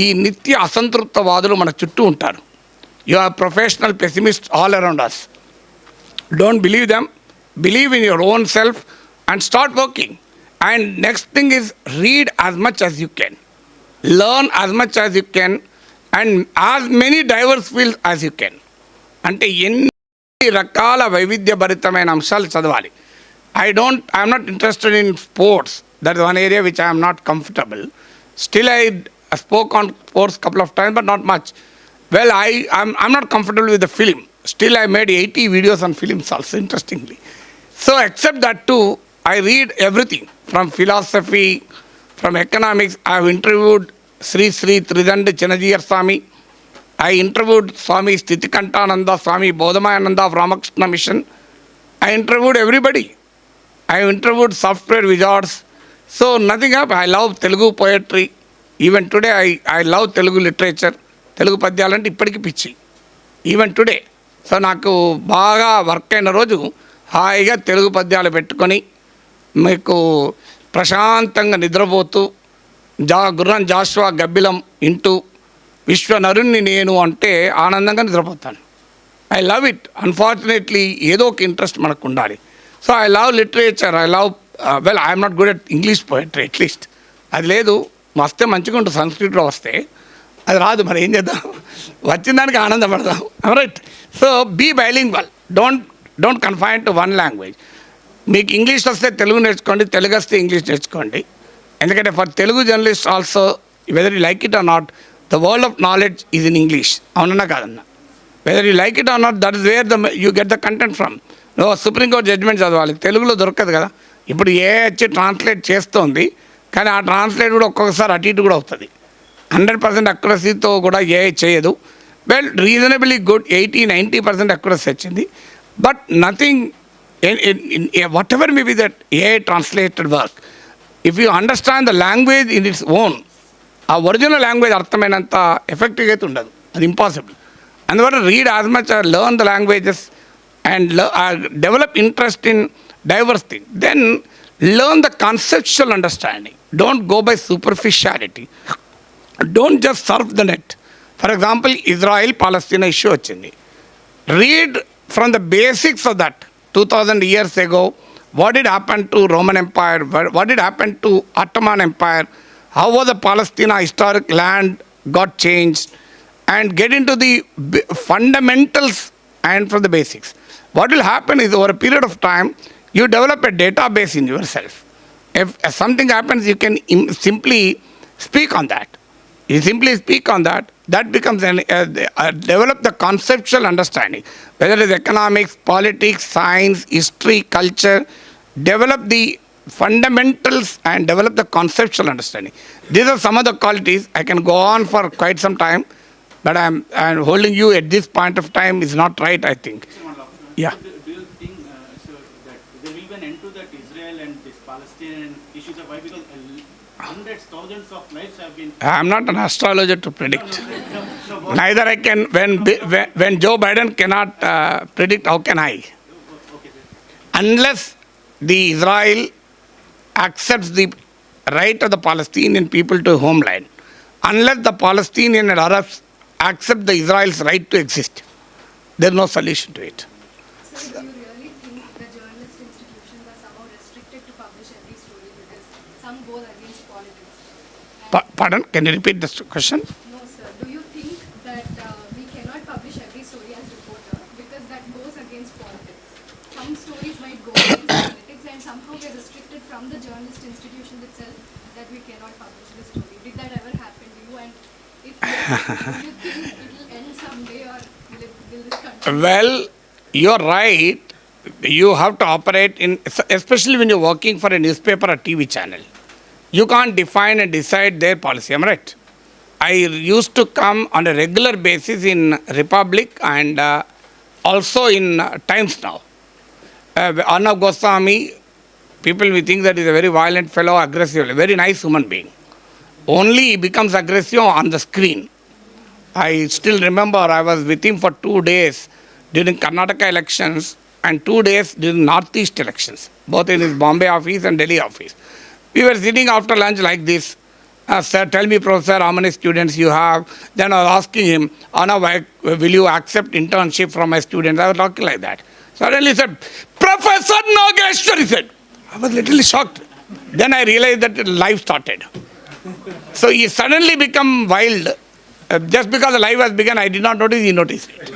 ఈ నిత్య అసంతృప్తవాదులు మన చుట్టూ ఉంటారు. You are professional pessimists all around us. Don't believe them. Believe in your own self and start working. And next thing is read as much as you can. Learn as much as you can and as many diverse fields as you can. అంటే ఎన్ని రకాల వైవిధ్యభరితమైన అంశాలు చదవాలి. I'm not interested in sports. That is one area which I am not comfortable. Still I spoke on sports couple of times, but not much. Well, I'm not comfortable with the film. Still I made 80 videos on films also, interestingly. So except that too, I read everything from philosophy, from economics. I have interviewed Sri Tridand Chinajiyar Swami. I interviewed Swami Stitikantananda, Swami Bodhamayananda of Ramakrishna Mission. I interviewed everybody. I interviewed software wizards. So nothing up. I love Telugu poetry. Even today I love Telugu literature. Telugu పద్యాలంటే ఇప్పటికీ పిచ్చి. Even today. So నాకు బాగా work అయిన రోజు హాయిగా తెలుగు పద్యాలు పెట్టుకొని మీకు ప్రశాంతంగా నిద్రపోతూ గుర్రం జాషువా గబ్బిలం ఇంటూ విశ్వనరుణ్ణి నేను అంటే ఆనందంగా నిద్రపోతాను. I love it. అన్ఫార్చునేట్లీ ఏదో ఒక ఇంట్రెస్ట్ మనకు ఉండాలి. So I love literature. I love I'm not good at English poetry at least. అది లేదు, వస్తే మంచిగా ఉంటుంది. సంస్కృతిలో వస్తే అది రాదు, మరి ఏం చేద్దాం? వచ్చిన దానికి ఆనందపడదాం, right? So be bilingual. Don't confine to one language. మీకు ఇంగ్లీష్ వస్తే తెలుగు నేర్చుకోండి, తెలుగు వస్తే ఇంగ్లీష్ నేర్చుకోండి. ఎందుకంటే for Telugu journalist also, whether you like it or not, the world of knowledge is in English. అవునన్నా కాదన్నా? Whether you like it or not, that is where you get the content from. Supreme court judgment చదవాలి, తెలుగులో దొరకదు కదా. ఇప్పుడు వచ్చి translate చేస్తోంది, కానీ ఆ ట్రాన్స్లేట్ కూడా ఒక్కొక్కసారి అటు ఇటు కూడా అవుతుంది. 100% అక్యురసీతో కూడా చేయదు. వెల్, రీజనబుల్లీ గుడ్ 80-90% అక్యురసీ వచ్చింది. But nothing, what ever may be that AI translated work, if you understand the language in its own, ఆ ఒరిజినల్ లాంగ్వేజ్ అర్థమైనంత ఎఫెక్టివ్ అయితే ఉండదు. అది ఇంపాసిబుల్. అందువల్ల read as much, learn the languages and develop interest in diverse things. Then learn the conceptual understanding. Don't go by superficiality. Don't just surf the net. For example, Israel-Palestine issue వచ్చింది. Read from the basics of that. 2000 years ago, what did happen to Roman Empire? What did happen to Ottoman Empire? How was the Palestine historic land got changed? And get into the fundamentals and from the basics. What will happen is, over a period of time, you develop a database in yourself. If something happens, you can simply speak on that. You simply speak on that. That becomes develop the conceptual understanding. Whether it is economics, politics, science, history, culture, develop the fundamentals and develop the conceptual understanding. These are some of the qualities. I can go on for quite some time, but I'm holding you at this point of time is not right, I think. Yeah. Do you think that there will be an end to that Israel and this Palestinian issues? Why? Because hundreds, thousands of lives have been... I'm not an astrologer to predict. Neither I can, when Joe Biden cannot predict, how can I? Okay, sir. Unless the Israel accepts the right of the Palestinian people to homeland unless the Palestinian and Arabs accept the Israel's right to exist. There is no solution to it. So do you really think the journalist institutions are somehow restricted to publish every story because some go against politics? Pardon? Can you repeat this question? No, sir. Do you think that we cannot publish every story as reporter because that goes against politics? Some stories might go against politics and somehow we are restricted from the journalist institution itself that we cannot publish the story. Did that ever happen to you? And if yes, do you think it will end someday or will this continue? Well, you're right. You have to operate in, especially when you're working for a newspaper or TV channel. You can't define and decide their policy. Am I right? I used to come on a regular basis in Republic and also in Times Now. Arnav Goswami, people will think that he's a very violent fellow, aggressive, a very nice human being. Only he becomes aggressive on the screen. I still remember I was with him for 2 days during Karnataka elections and 2 days during Northeast elections, both in his Bombay office and Delhi office. We were sitting after lunch like this. Sir, tell me, Professor, how many students you have? Then I was asking him, Anna, will you accept internship from my students? I was talking like that. Suddenly he said, Professor Nageshwar, he said. I was little shocked. Then I realized that life started. So he suddenly become wild. Just because the life has begun, I did not notice, he noticed it.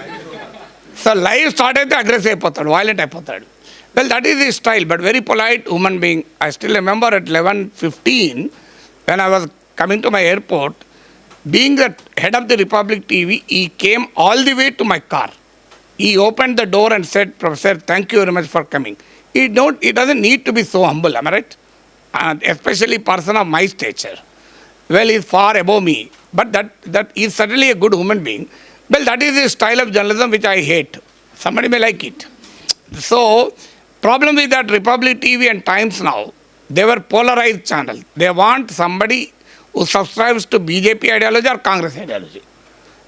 So life started aggressive, violent. Well, that is his style, but very polite human being. I still remember at 11:15, when I was coming to my airport, being the head of the Republic TV, he came all the way to my car. He opened the door and said, Professor, thank you very much for coming. He doesn't need to be so humble, am I right? And especially person of my stature. Well, he's far above me, but that is certainly a good human being. Well, that is the style of journalism which I hate. Somebody may like it. So, problem with that Republic TV and Times Now, they were polarized channels. They want somebody who subscribes to BJP ideology or Congress ideology.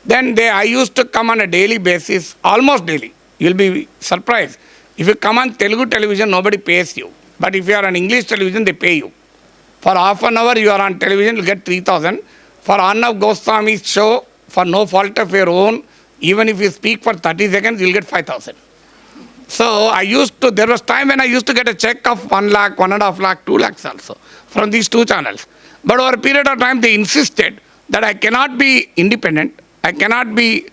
Then I used to come on a daily basis, almost daily. You'll be surprised. If you come on Telugu television, nobody pays you. But if you are on English television, they pay you. For half an hour you are on television, you'll get 3,000. For Arnav Goswami's show, for no fault of your own, even if you speak for 30 seconds, you'll get 5,000. So there was time when I used to get a check of 1 lakh, 1.5 lakh, 2 lakhs also from these two channels. But over a period of time, they insisted that I cannot be independent, I cannot be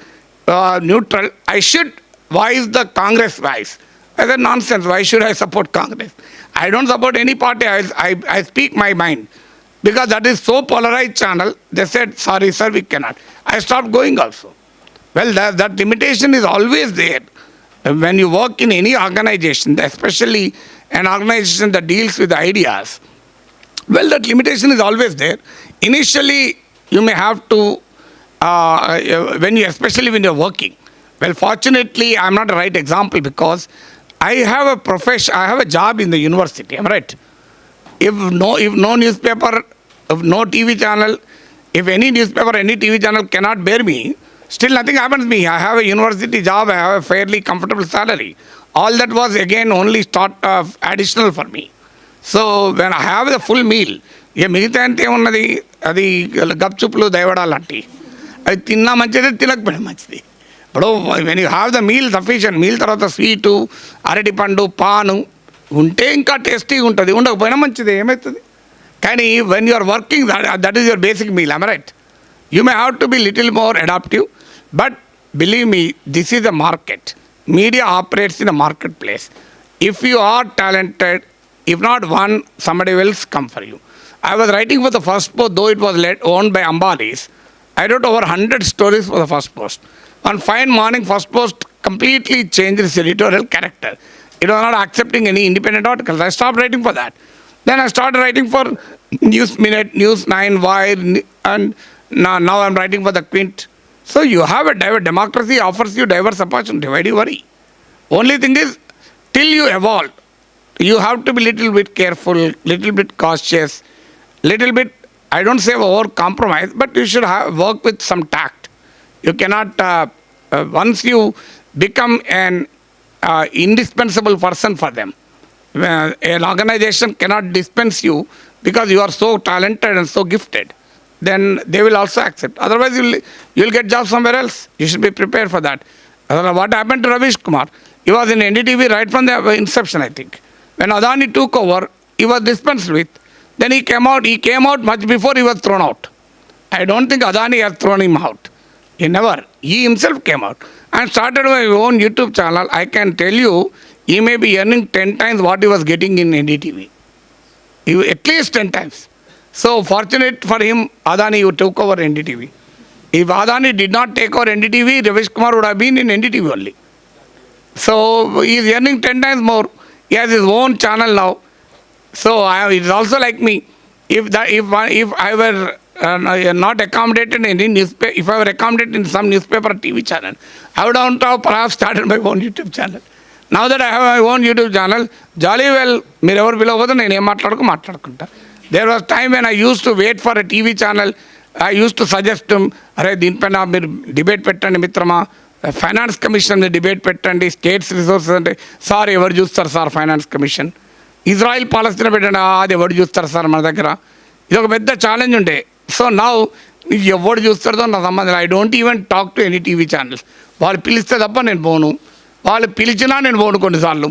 neutral, I should voice the Congress voice. I said, nonsense, why should I support Congress? I don't support any party, I speak my mind. Because that is so polarized channel, they said, sorry sir, we cannot. I stopped going also. Well, that limitation is always there. When you work in any organization, especially an organization that deals with ideas, well, that limitation is always there. Initially, you may have to, especially when you're working. Well, fortunately, I'm not the right example because I have a profession, I have a job in the university, am I right? If no newspaper, if no TV channel, if any newspaper, any TV channel cannot bear me, still nothing happens to me. I have a university job, I have a fairly comfortable salary. All that was again only additional for me. So when I have the full meal, మిగతా అంతే ఉన్నది అది గప్చుప్లు దయవడాలంటి అది తిన్నా మంచిది తినకపోయినా మంచిది. ఇప్పుడు when you have the meal sufficient, meal తర్వాత స్వీటు, అరటిపండు, పాను ఉంటే ఇంకా టేస్టీగా ఉంటుంది, ఉండకపోయినా మంచిది, ఏమవుతుంది? కానీ when you are working that is your basic meal, am I right? You may have to be little more adaptive, but believe me, this is a market. Media operates in a marketplace. If you are talented, if not one, somebody else come for you. I was writing for the First Post, though it was owned by Ambani's. I wrote over 100 stories for the First Post. One fine morning, First Post completely changed its editorial character. It was not accepting any independent articles. I stopped writing for that. Then I started writing for News Minute, News 9, Wire, and now I'm writing for the Quint. So you have a democracy offers you diverse opportunity. Why do you worry? Only thing is, till you evolve, you have to be little bit careful, little bit cautious, little bit, I don't say over compromise, but you should work with some tact. You cannot, once you become an indispensable person for them, an organization cannot dispense you because you are so talented and so gifted, then they will also accept. Otherwise, you'll get job somewhere else. You should be prepared for that. What happened to Ravish Kumar? He was in NDTV right from the inception, I think. When Adani took over, he was dispensed with. Then he came out. He came out much before he was thrown out. I don't think Adani has thrown him out. He never. He himself came out and started my own YouTube channel. I can tell you, he may be earning 10 times what he was getting in NDTV. At least 10 times. So fortunate for him, Adani took over NDTV. If Adani did not take over NDTV, Ravish Kumar would have been in NDTV only. So he is earning 10 times more. He has his own channel now. So it's also like me. If I were not accommodated in any newspaper, if I were accommodated in some newspaper or TV channel, I would have perhaps started my own YouTube channel. Now that I have my own YouTube channel, jolly well, meerevaru pilavadu nenu em maatladukunta. There was time when I used to wait for a TV channel. I used to suggest him, "Are deenpaina meer debate pettandi mitrama, finance commission debate pettandi, states resources ante sir evaru chustaru sir finance commission, Israel Palestine pettandi adi evaru chustaru sir mana daggara." Idoka pedda challenge unde. So now evaru chustardo na sambandham. I don't even talk to any TV channels. Vallu piliste tappa nenu ponu. వాళ్ళు పిలిచినా నేను పోను కొన్నిసార్లు.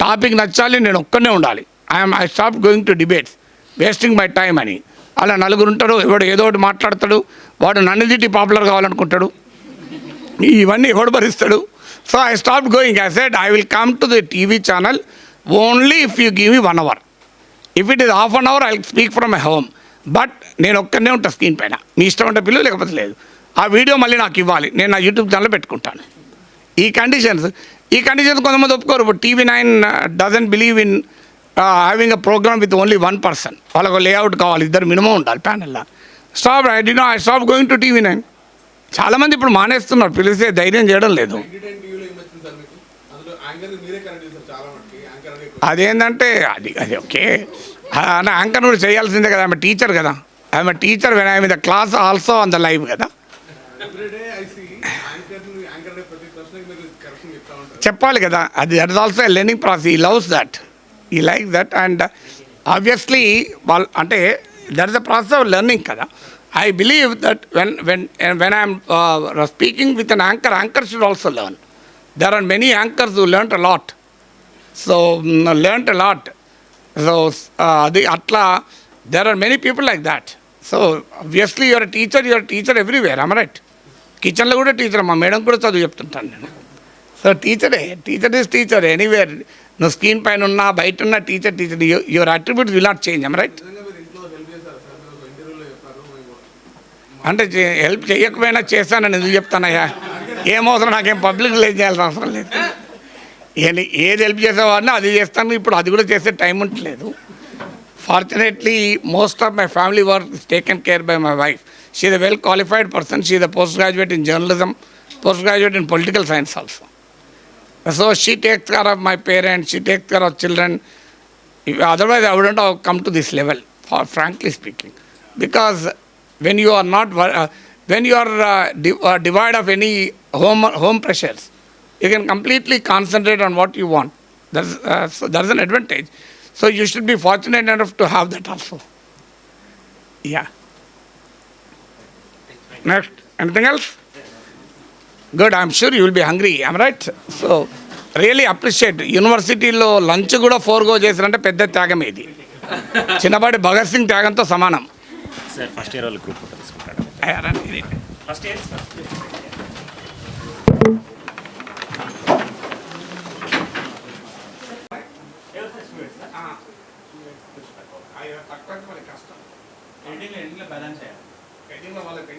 Topic నచ్చాలి, నేను ఒక్కనే ఉండాలి. I stop going to debates, wasting my time అని. అలా నలుగురు ఉంటాడు, ఎవడు ఏదో ఒకటి మాట్లాడతాడు, వాడు నన్ను తిట్టి పాపులర్ కావాలనుకుంటాడు. ఇవన్నీ ఎవడు భరిస్తాడు? So I stop going. I said I will come to the TV channel only if you give me 1 hour. If it is half an hour I speak from my home. But నేను ఒక్కనే ఉంటాను screen పైన. మీ ఇష్టం అంటే పిల్లలు, లేకపోతే లేదు. ఆ వీడియో మళ్ళీ నాకు ఇవ్వాలి, నేను నా యూట్యూబ్ ఛానల్ పెట్టుకుంటాను. ఈ కండిషన్స్ కొంతమంది ఒప్పుకోరు. But TV9 doesn't believe in having a program with only 1 person. వాళ్ళకు లేఅవుట్ కావాలి, 2 మినిమం ఉండాలి ప్యానెల్లో. I stop going to TV9. చాలామంది ఇప్పుడు మానేస్తున్నారు, పిలిస్తే ధైర్యం చేయడం లేదు. అదేంటంటే అది ఓకే, యాంకర్ కూడా చేయాల్సిందే కదా. ఆమె టీచర్ కదా, ఆమె టీచర్ వెన్ ఐ మీద class also on the live కదా. చెప్పాలి కదా, అది that is also a learning process. ఈ లవ్స్ దట్, ఈ లైక్ దట్. అండ్ ఆబ్వియస్లీ వాళ్ళు అంటే that is the process of learning కదా. I believe that when I am speaking with an anchor should also learn. There are many anchors who learnt a lot. So అది అట్లా there are many people like that. So obviously you are a teacher everywhere. Am I right? కిచెన్లో కూడా teacher, మా madam కూడా చదువు చెప్తుంటాను నేను. So teacher is teacher anywhere. నువ్వు స్క్రీన్ పైన ఉన్నా బయట ఉన్న teacher. Your attributes will not change. I'm right? అంటే హెల్ప్ చేయకపోయినా చేస్తానని ఎందుకు చెప్తానయ్యా? ఏమవసరం, నాకేం పబ్లిక్ ఏం చేయాల్సిన అవసరం లేదు. ఏది హెల్ప్ చేసేవాడిని అది చేస్తాను. ఇప్పుడు అది కూడా చేసే టైం ఉండలేదు. Fortunately most of my family work is taken care bye my wife. She is a well-qualified person. She is a postgraduate in journalism, postgraduate in political science also. So she takes care of my parents, she takes care of children. Otherwise, I wouldn't have come to this level, frankly speaking. Because when you are not, when you are devoid of any home pressures, you can completely concentrate on what you want. So that's an advantage. So you should be fortunate enough to have that also. Yeah. Next, anything else? Good, I'm sure you will be hungry, am I right? So, really appreciate. యూనివర్సిటీలో lunch కూడా 4 go చేశారంటే పెద్ద త్యాగం ఇది. చిన్నపాటి భగత్ సింగ్ త్యాగంతో సమానం. Sir first year వాళ్ళు group photo తీసుకుంటారు. ఫస్ట్ ఇయర్ ఎండింగ్లో బ్యాలెన్స్ చేయాలి. ఎండింగ్లో వాళ్ళకి